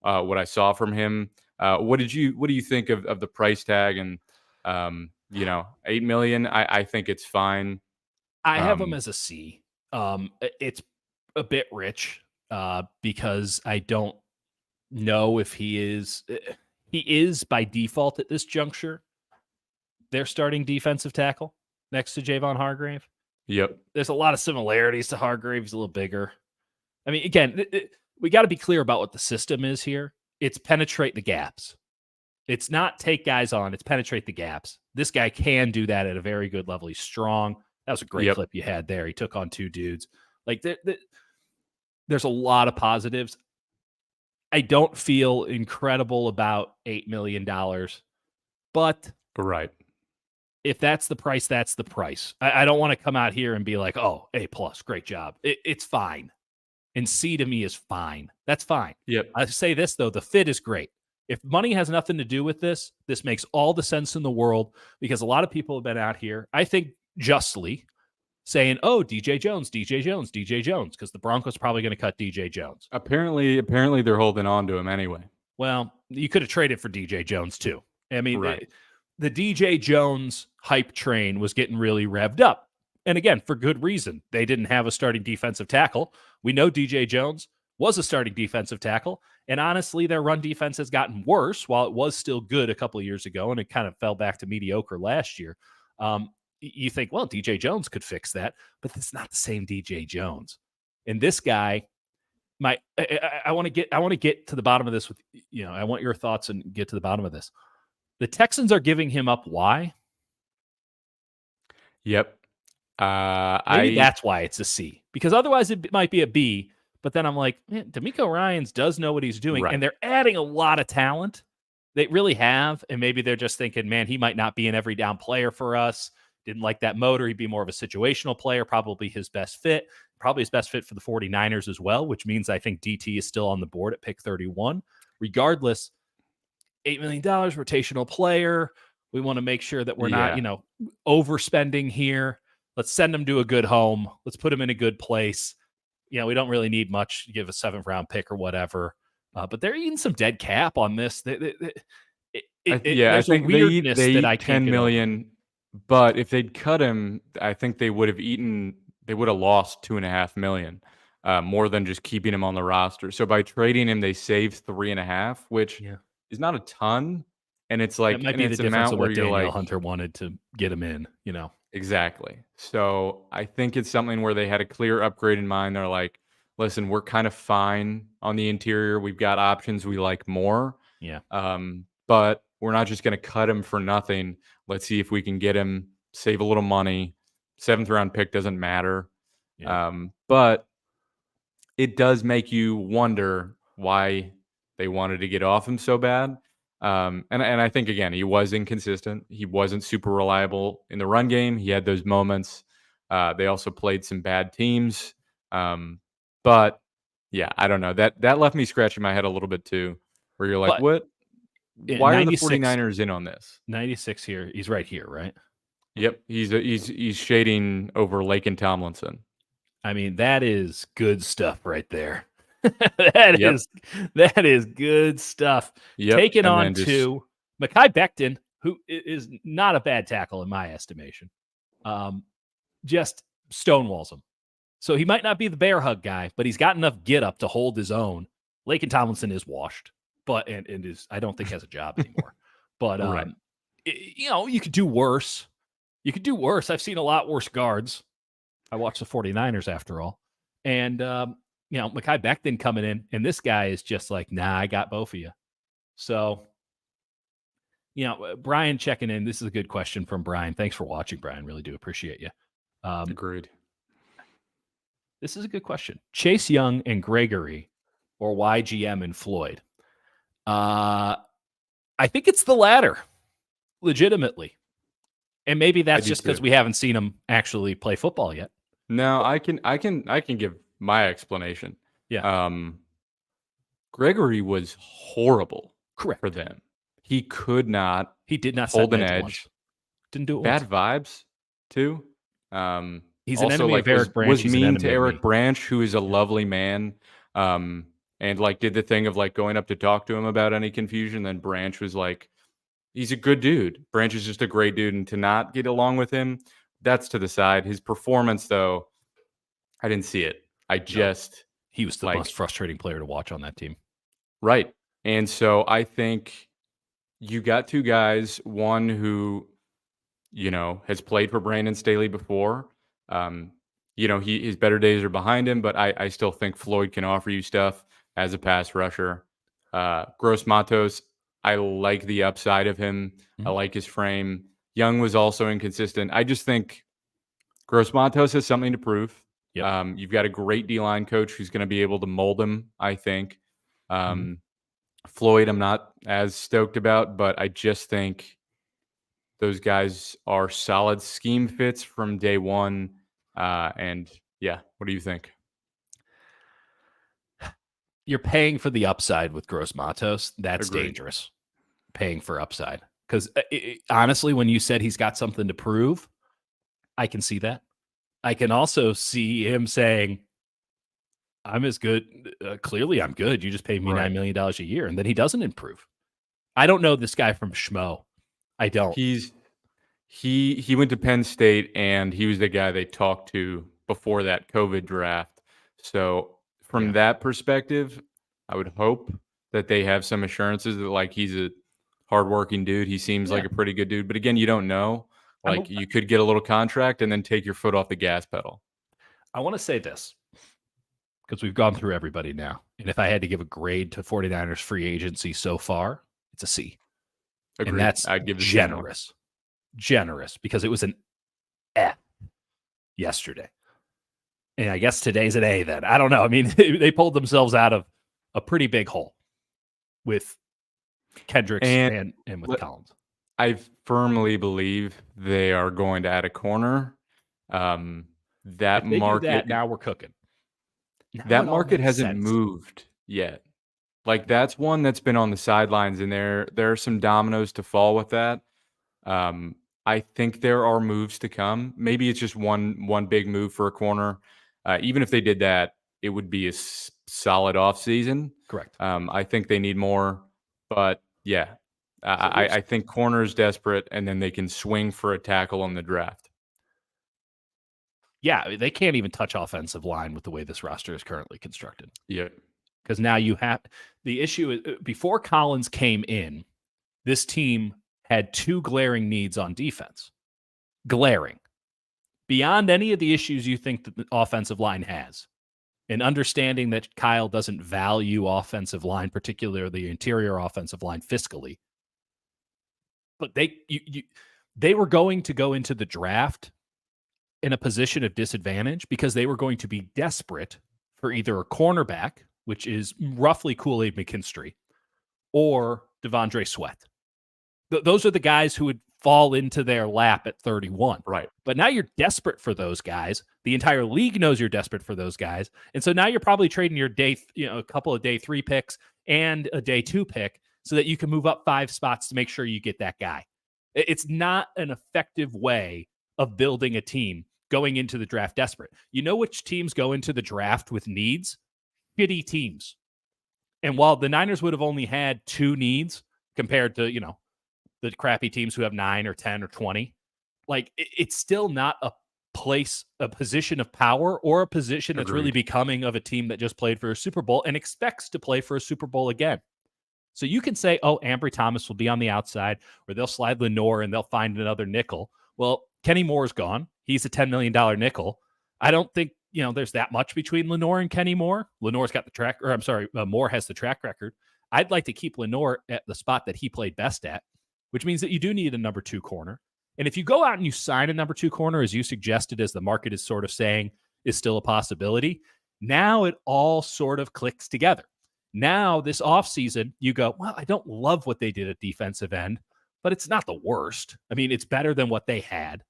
what I saw from him. What do you think of the price tag? And 8 million, I think it's fine. I have him Um, as a C. It's a bit rich because I don't know if he is. He is by default at this juncture their starting defensive tackle next to Javon Hargrave. yep. There's a lot of similarities to Hargrave. He's a little bigger. I mean, again, we got to be clear about what the system is here. It's penetrate the gaps. It's not take guys on, it's penetrate the gaps. This guy can do that at a very good level. He's strong. That was a great Yep. clip you had there. He took on 2 dudes. Like, there's a lot of positives. I don't feel incredible about $8 million, but Right. if that's the price, that's the price. I don't want to come out here and be like, oh, A plus, great job. It's fine. And C to me is fine. That's fine. Yep. I say this, though, the fit is great. If money has nothing to do with this, this makes all the sense in the world because a lot of people have been out here, I think justly, saying, oh, DJ Jones, DJ Jones, DJ Jones, because the Broncos are probably going to cut DJ Jones. Apparently they're holding on to him anyway. Well, you could have traded for DJ Jones too. I mean, Right. the DJ Jones hype train was getting really revved up. And again, for good reason. They didn't have a starting defensive tackle. We know DJ Jones was a starting defensive tackle. And honestly, their run defense has gotten worse while it was still good a couple of years ago. And it kind of fell back to mediocre last year. You think, well, DJ Jones could fix that, but it's not the same DJ Jones. And this guy, I want to get to the bottom of this with, I want your thoughts and get to the bottom of this. The Texans are giving him up. Why? Yep. Maybe that's why it's a C, because otherwise it might be a B. But then I'm like, man, D'Amico Ryans does know what he's doing, Right. and they're adding a lot of talent. They really have, and maybe they're just thinking, man, he might not be an every down player for us. Didn't like that motor. He'd be more of a situational player, probably his best fit, probably his best fit for the 49ers as well, which means I think DT is still on the board at pick 31. Regardless, $8 million rotational player. We want to make sure that we're not, overspending here. Let's send him to a good home. Let's put him in a good place. We don't really need much to give a 7th round pick or whatever. But they're eating some dead cap on this. I There's think a weirdness they that I eat can't 10 million, but if they'd cut him, I think they would have lost 2.5 million, more than just keeping him on the roster. So by trading him, they save 3.5, which is not a ton. And it's like, it might be the it's an difference amount of where what you're Daniel like, Hunter wanted to get him in, exactly. So I think it's something where they had a clear upgrade in mind. They're like, listen, we're kind of fine on the interior. We've got options we like more. Yeah. But we're not just going to cut him for nothing. Let's see if we can get him, save a little money. 7th round pick doesn't matter. Yeah. But it does make you wonder why they wanted to get off him so bad. And I think, again, he was inconsistent. He wasn't super reliable in the run game. He had those moments. They also played some bad teams. But yeah, I don't know. That left me scratching my head a little bit too, where you're like, what? Why are the 49ers in on this? 96 here. He's right here, right? Yep. He's shading over Lake and Tomlinson. I mean, that is good stuff right there. That is good stuff. Yep. Taking on to Mekhi Becton, who is not a bad tackle in my estimation. Just stonewalls him. So he might not be the bear hug guy, but he's got enough get up to hold his own. Laken Tomlinson is washed, but and is I don't think has a job anymore. But right. You could do worse. You could do worse. I've seen a lot worse guards. I watched the 49ers after all. And Mekhi Becton coming in, and this guy is just like, nah, I got both of you. So, Brian checking in. This is a good question from Brian. Thanks for watching, Brian. Really do appreciate you. Agreed. This is a good question. Chase Young and Gregory, or YGM and Floyd? I think it's the latter, legitimately. And maybe that's just because we haven't seen him actually play football yet. No, I can give my explanation. Yeah. Gregory was horrible. Correct. For them. He could not. He did not hold an edge. Didn't do it Bad once. vibes too. He's an Also, enemy of like Eric Branch. was He's an mean to enemy of Eric me. Branch, who is a Yeah. lovely man. And like did the thing of like going up to talk to him about any confusion. Then Branch was like, he's a good dude. Branch is just a great dude, and to not get along with him, that's to the side. His performance, though, I didn't see it. I No, just he was the most like frustrating player to watch on that team. right. And so I think you got two guys, one who, has played for Brandon Staley before. Um, his better days are behind him, but I still think Floyd can offer you stuff as a pass rusher. Gross Matos, I like the upside of him. I Mhm. like his frame. Young was also inconsistent. I just think Gross Matos has something to prove. Yep. You've got a great D-line coach who's going to be able to mold him, I think. Mhm. Floyd, I'm not as stoked about, but I just think those guys are solid scheme fits from day one. And yeah, what do you think? You're paying for the upside with Gross Matos. That's Agreed. dangerous. Paying for upside. Because honestly, when you said he's got something to prove, I can see that. I can also see him saying, I'm as good. Clearly, I'm good. You just paid me $9 Right. million a year. And then he doesn't improve. I don't know this guy from Schmo. I don't. He went to Penn State, and he was the guy they talked to before that COVID draft. So from Yeah. that perspective, I would hope that they have some assurances that like he's a hardworking dude. He seems Yeah. like a pretty good dude. But again, you don't know. I'm, Like you could get a little contract and then take your foot off the gas pedal. I want to say this because we've gone through everybody now. And if I had to give a grade to 49ers free agency so far, it's a C. And Agreed. that's I'd give the same one. generous because it was an F yesterday. And I guess today's an A then. I don't know. I mean, they pulled themselves out of a pretty big hole with Kendricks And and with let- Collins. I firmly believe they are going to add a corner. That If they do market that, now we're cooking. Now that it all market makes hasn't sense. moved yet. Like that's one that's been on the sidelines, and there are some dominoes to fall with that. I think there are moves to come. Maybe it's just one big move for a corner. Even if they did that, it would be a solid offseason. Correct. I think they need more, but yeah, I think corner is desperate, and then they can swing for a tackle on the draft. Yeah, they can't even touch offensive line with the way this roster is currently constructed. Yeah, Because now you have the issue is before Collins came in, this team had two glaring needs on defense. Glaring. Beyond any of the issues you think that the offensive line has. And understanding that Kyle doesn't value offensive line, particularly the interior offensive line fiscally. But they were going to go into the draft in a position of disadvantage because they were going to be desperate for either a cornerback, which is roughly Kool-Aid McKinstry, or Devondre Sweat. Those are the guys who would fall into their lap at 31. right. But now you're desperate for those guys. The entire league knows you're desperate for those guys. And so now you're probably trading your a couple of day 3 picks and a day 2 pick so that you can move up 5 spots to make sure you get that guy. It's not an effective way of building a team going into the draft desperate. You know which teams go into the draft with needs? Shitty teams. And while the Niners would have only had 2 needs compared to, the crappy teams who have 9 or 10 or 20, like it's still not a position of power or a position that's really Agreed. becoming of a team that just played for a Super Bowl and expects to play for a Super Bowl again. So you can say, oh, Ambry Thomas will be on the outside, or they'll slide Lenoir and they'll find another nickel. Well, Kenny Moore's gone. He's a $10 million nickel. I don't think, there's that much between Lenoir and Kenny Moore. Lenoir's got Moore has the track record. I'd like to keep Lenoir at the spot that he played best at, which means that you do need a number 2 corner. And if you go out and you sign a number 2 corner, as you suggested, as the market is sort of saying is still a possibility, now it all sort of clicks together. Now, this offseason, you go, well, I don't love what they did at defensive end, but it's not the worst. I mean, it's better than what they had.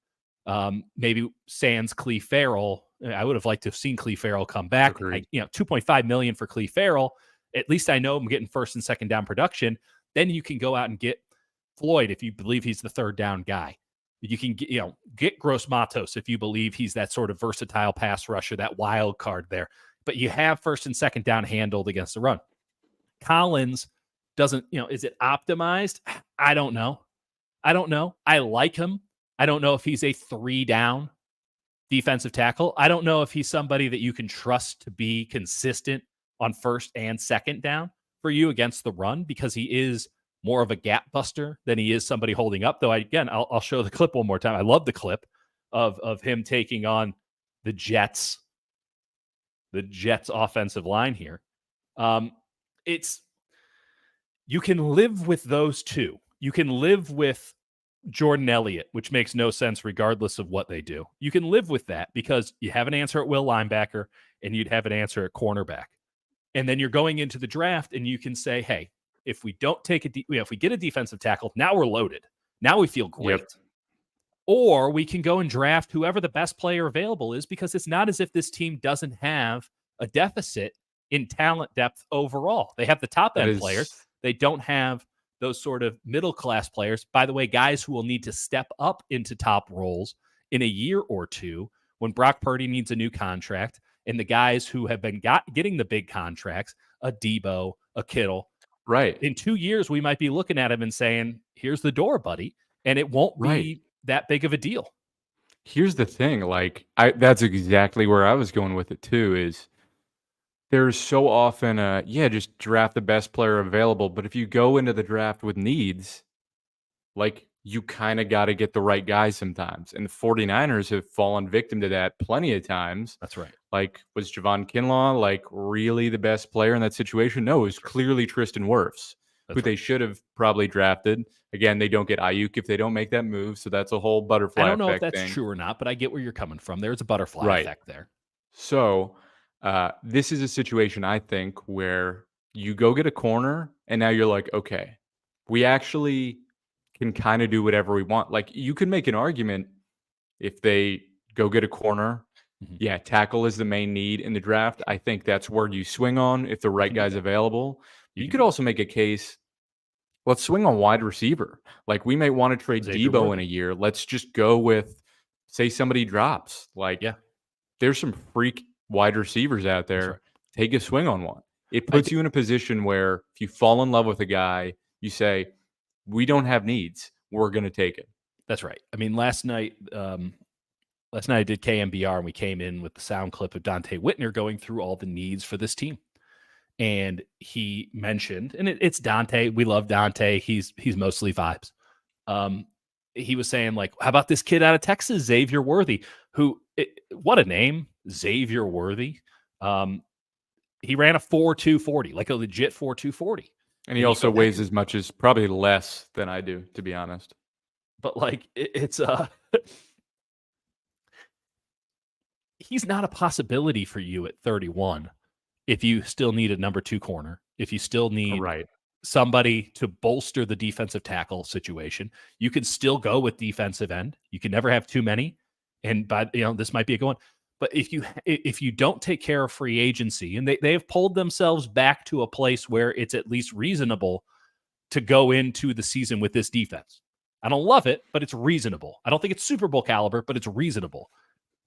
Maybe sans Clee Farrell. I would have liked to have seen Clee Farrell come back. $2.5 million for Clee Farrell. At least I know I'm getting first and second down production. Then you can go out and get Floyd if you believe he's the third down guy. You can get Gross Matos if you believe he's that sort of versatile pass rusher, that wild card there. But you have first and second down handled against the run. Collins doesn't, is it optimized? I don't know. I like him. I don't know if he's a 3-down defensive tackle. I don't know if he's somebody that you can trust to be consistent on first and second down for you against the run, because he is more of a gap buster than he is somebody holding up. Though, I'll show the clip one more time. I love the clip of him taking on the Jets offensive line here. You can live with those two. You can live with Jordan Elliott, which makes no sense regardless of what they do. You can live with that because you have an answer at will linebacker and you'd have an answer at cornerback. And then you're going into the draft and you can say, hey, if we don't take if we get a defensive tackle, now we're loaded. Now we feel great. Yep. Or we can go and draft whoever the best player available is, because it's not as if this team doesn't have a deficit in talent depth overall. They have the top end players. They don't have those sort of middle-class players. By the way, guys who will need to step up into top roles in a year or two when Brock Purdy needs a new contract, and the guys who have been getting the big contracts, a Debo, a Kittle. Right. In 2 years, we might be looking at him and saying, here's the door, buddy. And it won't be that big of a deal. Here's the thing. That's exactly where I was going with it too, is there's so often just draft the best player available. But if you go into the draft with needs, you kind of got to get the right guy sometimes. And the 49ers have fallen victim to that plenty of times. That's right. Was Javon Kinlaw really the best player in that situation? No, it was clearly Tristan Wirfs, who they should have probably drafted. Again, they don't get Ayuk if they don't make that move. So that's a whole butterfly effect. I don't know if that's thing. True or not, but I get where you're coming from. There's a butterfly effect there. So this is a situation, I think, where you go get a corner and now you're like, okay, we actually can kind of do whatever we want. You can make an argument if they go get a corner. Mm-hmm. Yeah, tackle is the main need in the draft. I think that's where you swing on if the right guy's available. You could also make a case, let's swing on wide receiver. We may want to trade Debo in a year. Let's just go with, say somebody drops. There's some freak wide receivers out there. Right. Take a swing on one. It puts you in a position where if you fall in love with a guy, you say, we don't have needs, we're going to take it. That's right. I mean, last night I did KMBR and we came in with the sound clip of Dante Whitner going through all the needs for this team. And he mentioned, and it's Dante. We love Dante. He's mostly vibes. He was saying, how about this kid out of Texas, Xavier Worthy, what a name, Xavier Worthy. He ran a 4.240, a legit 4.240. And he also weighs as much as, probably less than I do, to be honest. But it's he's not a possibility for you at 31 if you still need a number 2 corner, if you still need somebody to bolster the defensive tackle situation. You can still go with defensive end. You can never have too many. And this might be a good one. But if you don't take care of free agency, and they have pulled themselves back to a place where it's at least reasonable to go into the season with this defense. I don't love it, but it's reasonable. I don't think it's Super Bowl caliber, but it's reasonable.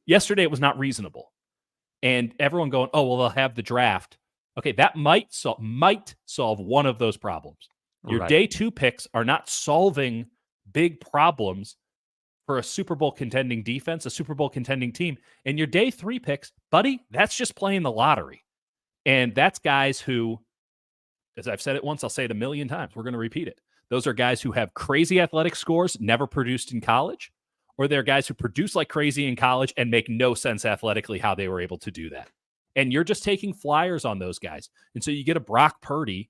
Yesterday, it was not reasonable. And everyone going, oh, well, they'll have the draft. Okay, that might solve one of those problems. Your day 2 picks are not solving big problems for a Super Bowl contending defense, a Super Bowl contending team. And your day 3 picks, buddy, that's just playing the lottery. And that's guys who, as I've said it once, I'll say it a million times. We're going to repeat it. Those are guys who have crazy athletic scores, never produced in college, or they're guys who produce like crazy in college and make no sense athletically how they were able to do that. And you're just taking flyers on those guys. And so you get a Brock Purdy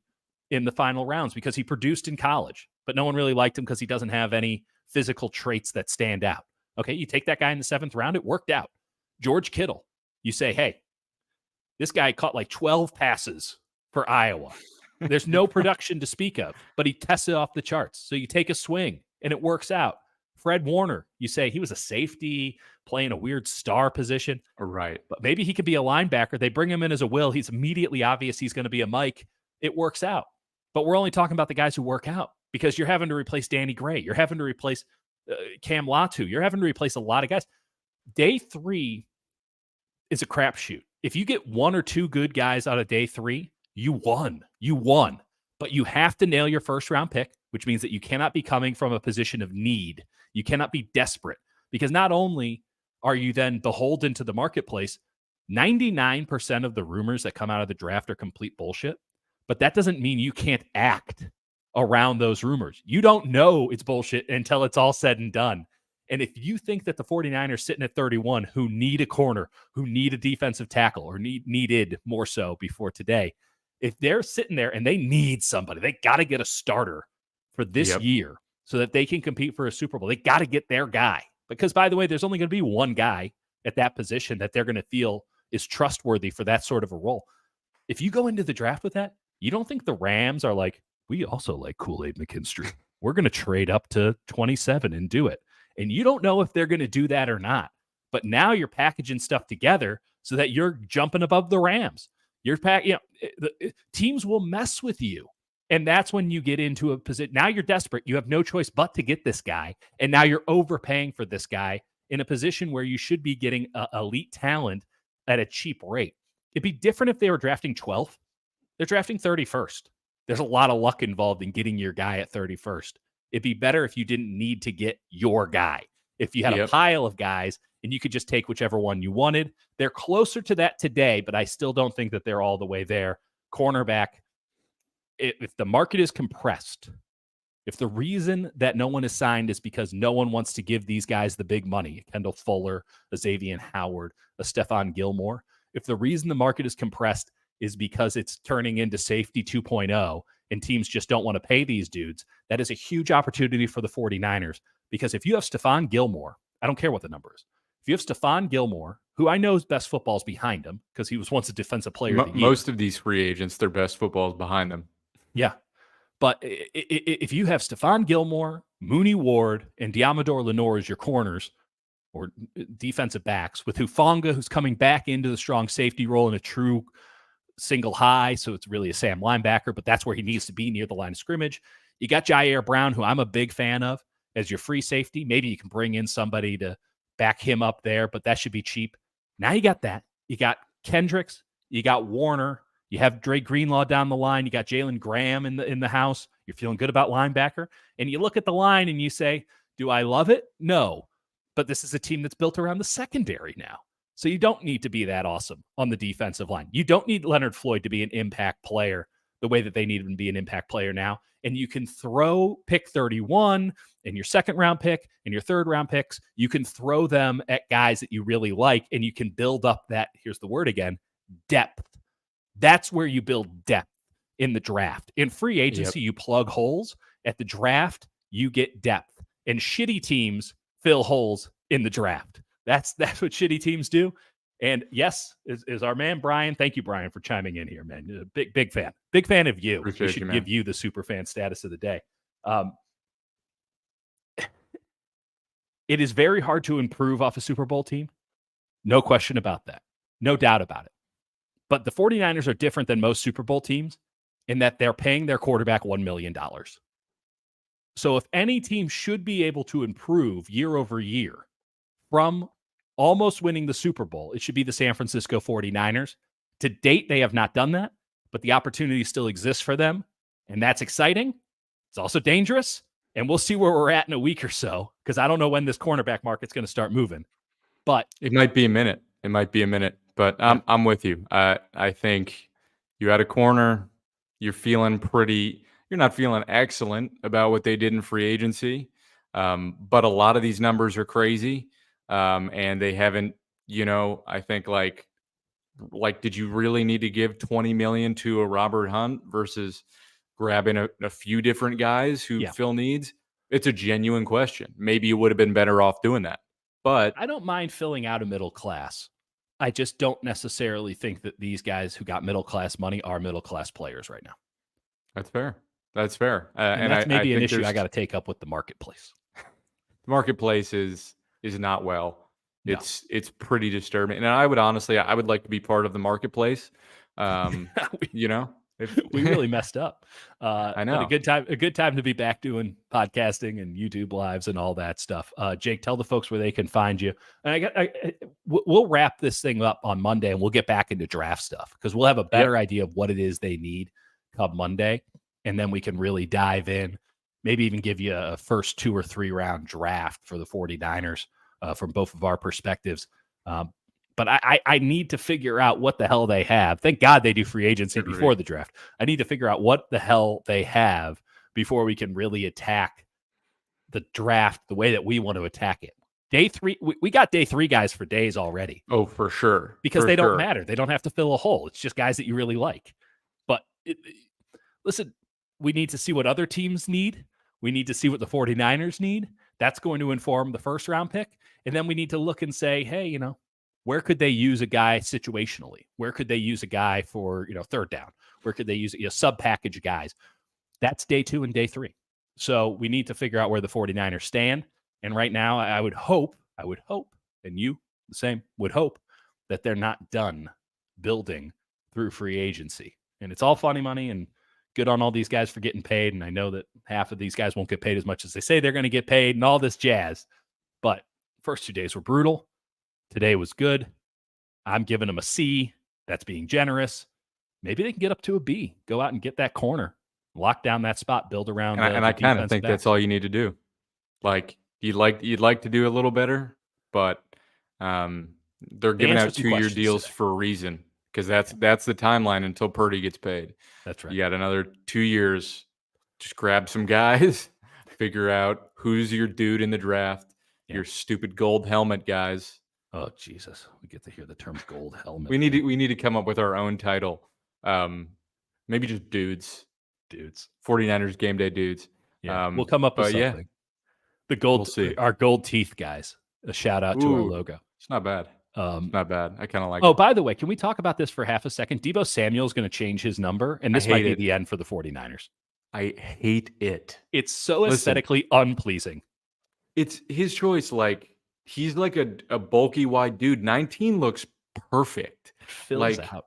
in the final rounds because he produced in college, but no one really liked him because he doesn't have any physical traits that stand out. Okay, you take that guy in the 7th round, it worked out. George Kittle, you say, hey, this guy caught 12 passes for Iowa. There's no production to speak of, but he tested off the charts. So you take a swing and it works out. Fred Warner, you say he was a safety playing a weird star position. Right. But maybe he could be a linebacker. They bring him in as a will. He's immediately obvious he's going to be a Mike. It works out. But we're only talking about the guys who work out because you're having to replace Danny Gray. You're having to replace Cam Latu. You're having to replace a lot of guys. Day 3 is a crapshoot. If you get 1 or 2 good guys out of day 3, you won. You won. But you have to nail your first round pick, which means that you cannot be coming from a position of need. You cannot be desperate, because not only are you then beholden to the marketplace, 99% of the rumors that come out of the draft are complete bullshit, but that doesn't mean you can't act around those rumors. You don't know it's bullshit until it's all said and done. And if you think that the 49ers sitting at 31 who need a corner, who need a defensive tackle, or needed more so before today, if they're sitting there and they need somebody, they got to get a starter for this year so that they can compete for a Super Bowl. They got to get their guy. Because, by the way, there's only going to be one guy at that position that they're going to feel is trustworthy for that sort of a role. If you go into the draft with that, you don't think the Rams are like, we also like Kool-Aid McKinstry. We're going to trade up to 27 and do it. And you don't know if they're going to do that or not. But now you're packaging stuff together so that you're jumping above the Rams. Teams will mess with you. And that's when you get into a position. Now you're desperate. You have no choice but to get this guy. And now you're overpaying for this guy in a position where you should be getting elite talent at a cheap rate. It'd be different if they were drafting 12th. They're drafting 31st. There's a lot of luck involved in getting your guy at 31st. It'd be better if you didn't need to get your guy. If you had a pile of guys and you could just take whichever one you wanted. They're closer to that today, but I still don't think that they're all the way there. Cornerback, if the market is compressed, if the reason that no one is signed is because no one wants to give these guys the big money, Kendall Fuller, a Xavier Howard, a Stephon Gilmore, if the reason the market is compressed is because it's turning into safety 2.0 and teams just don't want to pay these dudes, that is a huge opportunity for the 49ers. Because if you have Stephon Gilmore, I don't care what the number is. If you have Stephon Gilmore, who I know's best football is behind him because he was once a defensive player of the year. Most of these free agents, their best football is behind them. Yeah. But if you have Stephon Gilmore, Mooney Ward, and Diamador Lenore as your corners or defensive backs, with Hufanga, who's coming back into the strong safety role in a true single high, so it's really a Sam linebacker, but that's where he needs to be, near the line of scrimmage. You got Jair Brown, who I'm a big fan of, as your free safety. Maybe you can bring in somebody to back him up there, but that should be cheap. Now you got that. You got Kendricks. You got Warner. You have Dre Greenlaw down the line. You got Jalen Graham in the house. You're feeling good about linebacker. And you look at the line and you say, do I love it? No. But this is a team that's built around the secondary now. So you don't need to be that awesome on the defensive line. You don't need Leonard Floyd to be an impact player the way that they need him to be an impact player now. And you can throw pick 31 and your second round pick and your third round picks. You can throw them at guys that you really like, and you can build up that, here's the word again, depth. That's where you build depth in the draft. In free agency, you plug holes. At the draft, you get depth. And shitty teams fill holes in the draft. That's what shitty teams do. And yes, is our man Brian. Thank you, Brian, for chiming in here, man. Big fan. Big fan of you. Appreciate we should you, give you the super fan status of the day. It is very hard to improve off a Super Bowl team. No question about that. No doubt about it. But the 49ers are different than most Super Bowl teams in that they're paying their quarterback $1 million. So if any team should be able to improve year over year from almost winning the Super Bowl, it should be the San Francisco 49ers. To date, they have not done that, but the opportunity still exists for them, and that's exciting. It's also dangerous, and we'll see where we're at in a week or so, because I don't know when this cornerback market's going to start moving. But it might be a minute. But I'm with you. I think you had a corner. You're not feeling excellent about what they did in free agency. But a lot of these numbers are crazy. And they haven't, I think like, did you really need to give $20 million to a Robert Hunt versus grabbing a few different guys who fill needs? It's a genuine question. Maybe you would have been better off doing that. But I don't mind filling out a middle class. I just don't necessarily think that these guys who got middle class money are middle class players right now. That's fair. And that's maybe an issue I got to take up with the marketplace. The marketplace is not well. It's pretty disturbing. And I would honestly, I would like to be part of the marketplace. We really messed up. I But know. a good time to be back doing podcasting and YouTube lives and all that stuff. Jake, tell the folks where they can find you. And we'll wrap this thing up on Monday and we'll get back into draft stuff because we'll have a better idea of what it is they need come Monday. And then we can really dive in, maybe even give you a first 2 or 3 round draft for the 49ers from both of our perspectives. But I need to figure out what the hell they have. Thank God they do free agency before the draft. I need to figure out what the hell they have before we can really attack the draft the way that we want to attack it. Day 3, we got day 3 guys for days already. Oh, for sure. Because they don't matter. They don't have to fill a hole. It's just guys that you really like. But listen, we need to see what other teams need. We need to see what the 49ers need. That's going to inform the first round pick. And then we need to look and say, hey, where could they use a guy situationally? Where could they use a guy for, third down? Where could they use sub package guys? That's day 2 and day 3. So we need to figure out where the 49ers stand. And right now I would hope, and you the same would hope that they're not done building through free agency. And it's all funny money and good on all these guys for getting paid. And I know that half of these guys won't get paid as much as they say they're going to get paid and all this jazz. But first 2 days were brutal. Today was good. I'm giving them a C. That's being generous. Maybe they can get up to a B. Go out and get that corner, lock down that spot, build around. And I kind of think that's all you need to do. Like you'd like to do a little better, but they're giving out 2-year deals for a reason because that's the timeline until Purdy gets paid. That's right. You got another 2 years. Just grab some guys, figure out who's your dude in the draft. Your stupid gold helmet guys. Oh, Jesus. We get to hear the term gold helmet. We need to come up with our own title. Maybe just dudes. 49ers game day dudes. Yeah, we'll come up with something. Yeah. The gold, our gold teeth guys. A shout out to our logo. It's not bad. Not bad. I kind of like it. Oh, by the way, can we talk about this for half a second? Deebo Samuel is going to change his number, and this might be the end for the 49ers. I hate it. It's so aesthetically unpleasing. It's his choice. Like, he's like a bulky wide dude. 19 looks perfect. It fills out.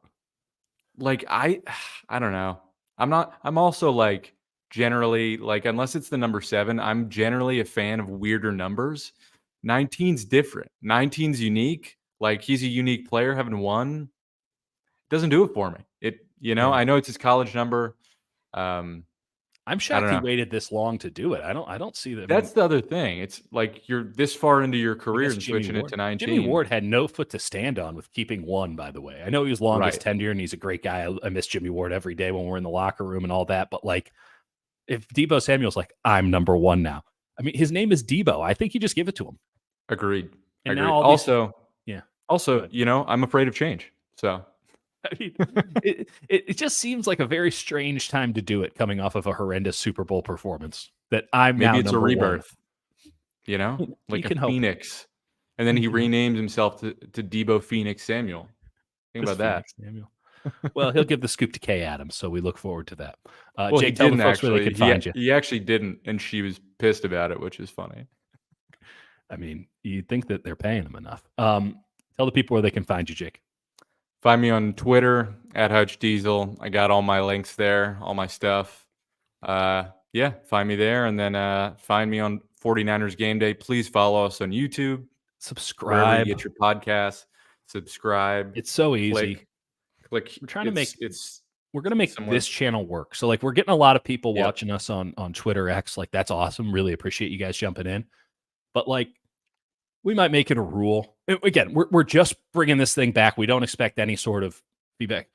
Like I don't know. I'm also like generally like unless it's the number 7, I'm generally a fan of weirder numbers. 19's different. 19's unique. Like he's a unique player. Having one doesn't do it for me. I know it's his college number. I'm shocked he waited this long to do it. I don't see that. That's the other thing. It's like you're this far into your career and switching it to 19. Jimmy Ward had no foot to stand on with keeping 1, by the way. I know he was longest tenure and he's a great guy. I miss Jimmy Ward every day when we're in the locker room and all that. But like, if Deebo Samuel's like, I'm number 1 now. I mean, his name is Deebo. I think you just give it to him. Agreed. And Agreed. Now Also, I'm afraid of change. So. I mean, it just seems like a very strange time to do it coming off of a horrendous Super Bowl performance that maybe it's a rebirth, like a Phoenix. And then he renames himself to Deebo Phoenix Samuel. Think about that. Samuel. Well, he'll give the scoop to Kay Adams, so we look forward to that. Well, Jake, tell the folks where they can find you. He actually didn't, and she was pissed about it, which is funny. I mean, you'd think that they're paying him enough. Tell the people where they can find you, Jake. Find me on Twitter at Hutch Diesel. I got all my links there, all my stuff. Find me there. And then find me on 49ers Game Day. Please follow us on YouTube. Subscribe. Wherever you get your podcast. Subscribe. It's so easy. Click. We're trying to make we're going to make this channel work. So like we're getting a lot of people watching us on Twitter X. Like that's awesome. Really appreciate you guys jumping in. But like, we might make it a rule. Again, we're just bringing this thing back. We don't expect any sort of feedback.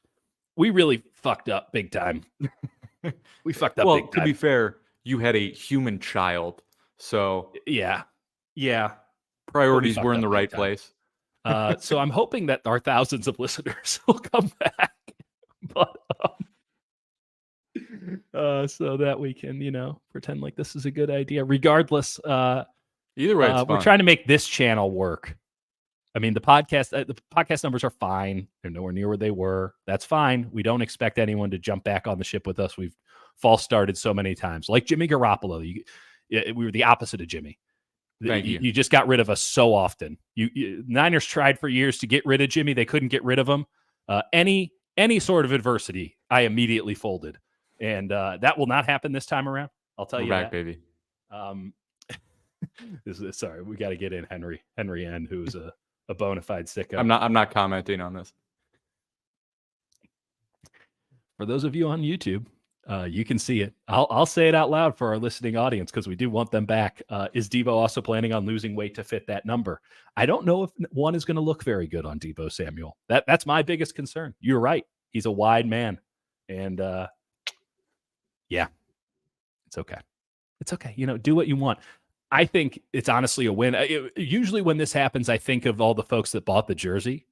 We really fucked up big time. We fucked up big time. To be fair, you had a human child. So yeah. Priorities were in the right place. So I'm hoping that our thousands of listeners will come back. But so that we can, pretend like this is a good idea. Regardless, either way, we're trying to make this channel work. I mean, the podcast numbers are fine. They're nowhere near where they were. That's fine. We don't expect anyone to jump back on the ship with us. We've false started so many times. Like Jimmy Garoppolo, we were the opposite of Jimmy. Thank you. You just got rid of us so often. Niners tried for years to get rid of Jimmy. They couldn't get rid of him. Any any sort of adversity, I immediately folded. And that will not happen this time around. I'll tell We're you back, that. baby. Sorry, we got to get in Henry N, who's a bona fide sicko. I'm not commenting on this. For those of you on YouTube, you can see it. I'll say it out loud for our listening audience because we do want them back. Is Deebo also planning on losing weight to fit that number? I don't know if one is going to look very good on Deebo Samuel. That's my biggest concern. You're right. He's a wide man. And yeah, it's okay. It's okay. Do what you want. I think it's honestly a win. Usually when this happens, I think of all the folks that bought the jersey.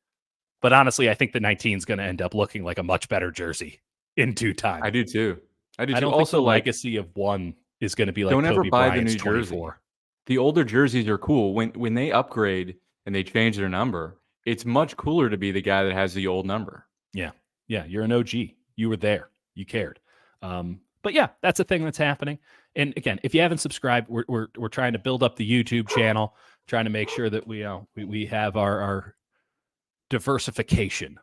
But honestly, I think the 19 is going to end up looking like a much better jersey in due time. I do too. I don't also think the legacy of one is going to be like don't Kobe ever buy Bryant's the new 24. jersey. The older jerseys are cool. When they upgrade and they change their number, it's much cooler to be the guy that has the old number. Yeah. You're an OG. You were there. You cared. But yeah, that's a thing that's happening. And again, if you haven't subscribed, we're trying to build up the YouTube channel, trying to make sure that we have our diversification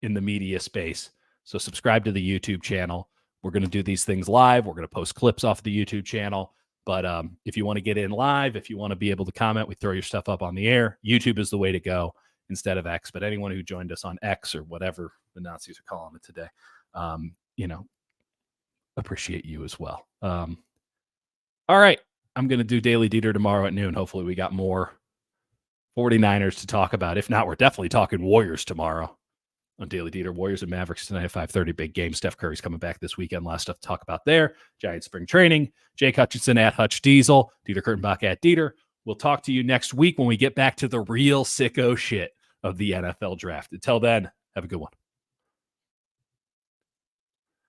in the media space. So subscribe to the YouTube channel. We're going to do these things live. We're going to post clips off the YouTube channel. But if you want to get in live, if you want to be able to comment, we throw your stuff up on the air. YouTube is the way to go instead of X. But anyone who joined us on X or whatever the Nazis are calling it today, appreciate you as well. All right. I'm going to do Daily Dieter tomorrow at noon. Hopefully we got more 49ers to talk about. If not, we're definitely talking Warriors tomorrow on Daily Dieter. Warriors and Mavericks tonight at 5:30. Big game. Steph Curry's coming back this weekend. A lot of stuff to talk about there. Giant spring training. Jake Hutchinson at Hutch Diesel. Dieter Kurtenbach at Dieter. We'll talk to you next week when we get back to the real sicko shit of the NFL draft. Until then, have a good one.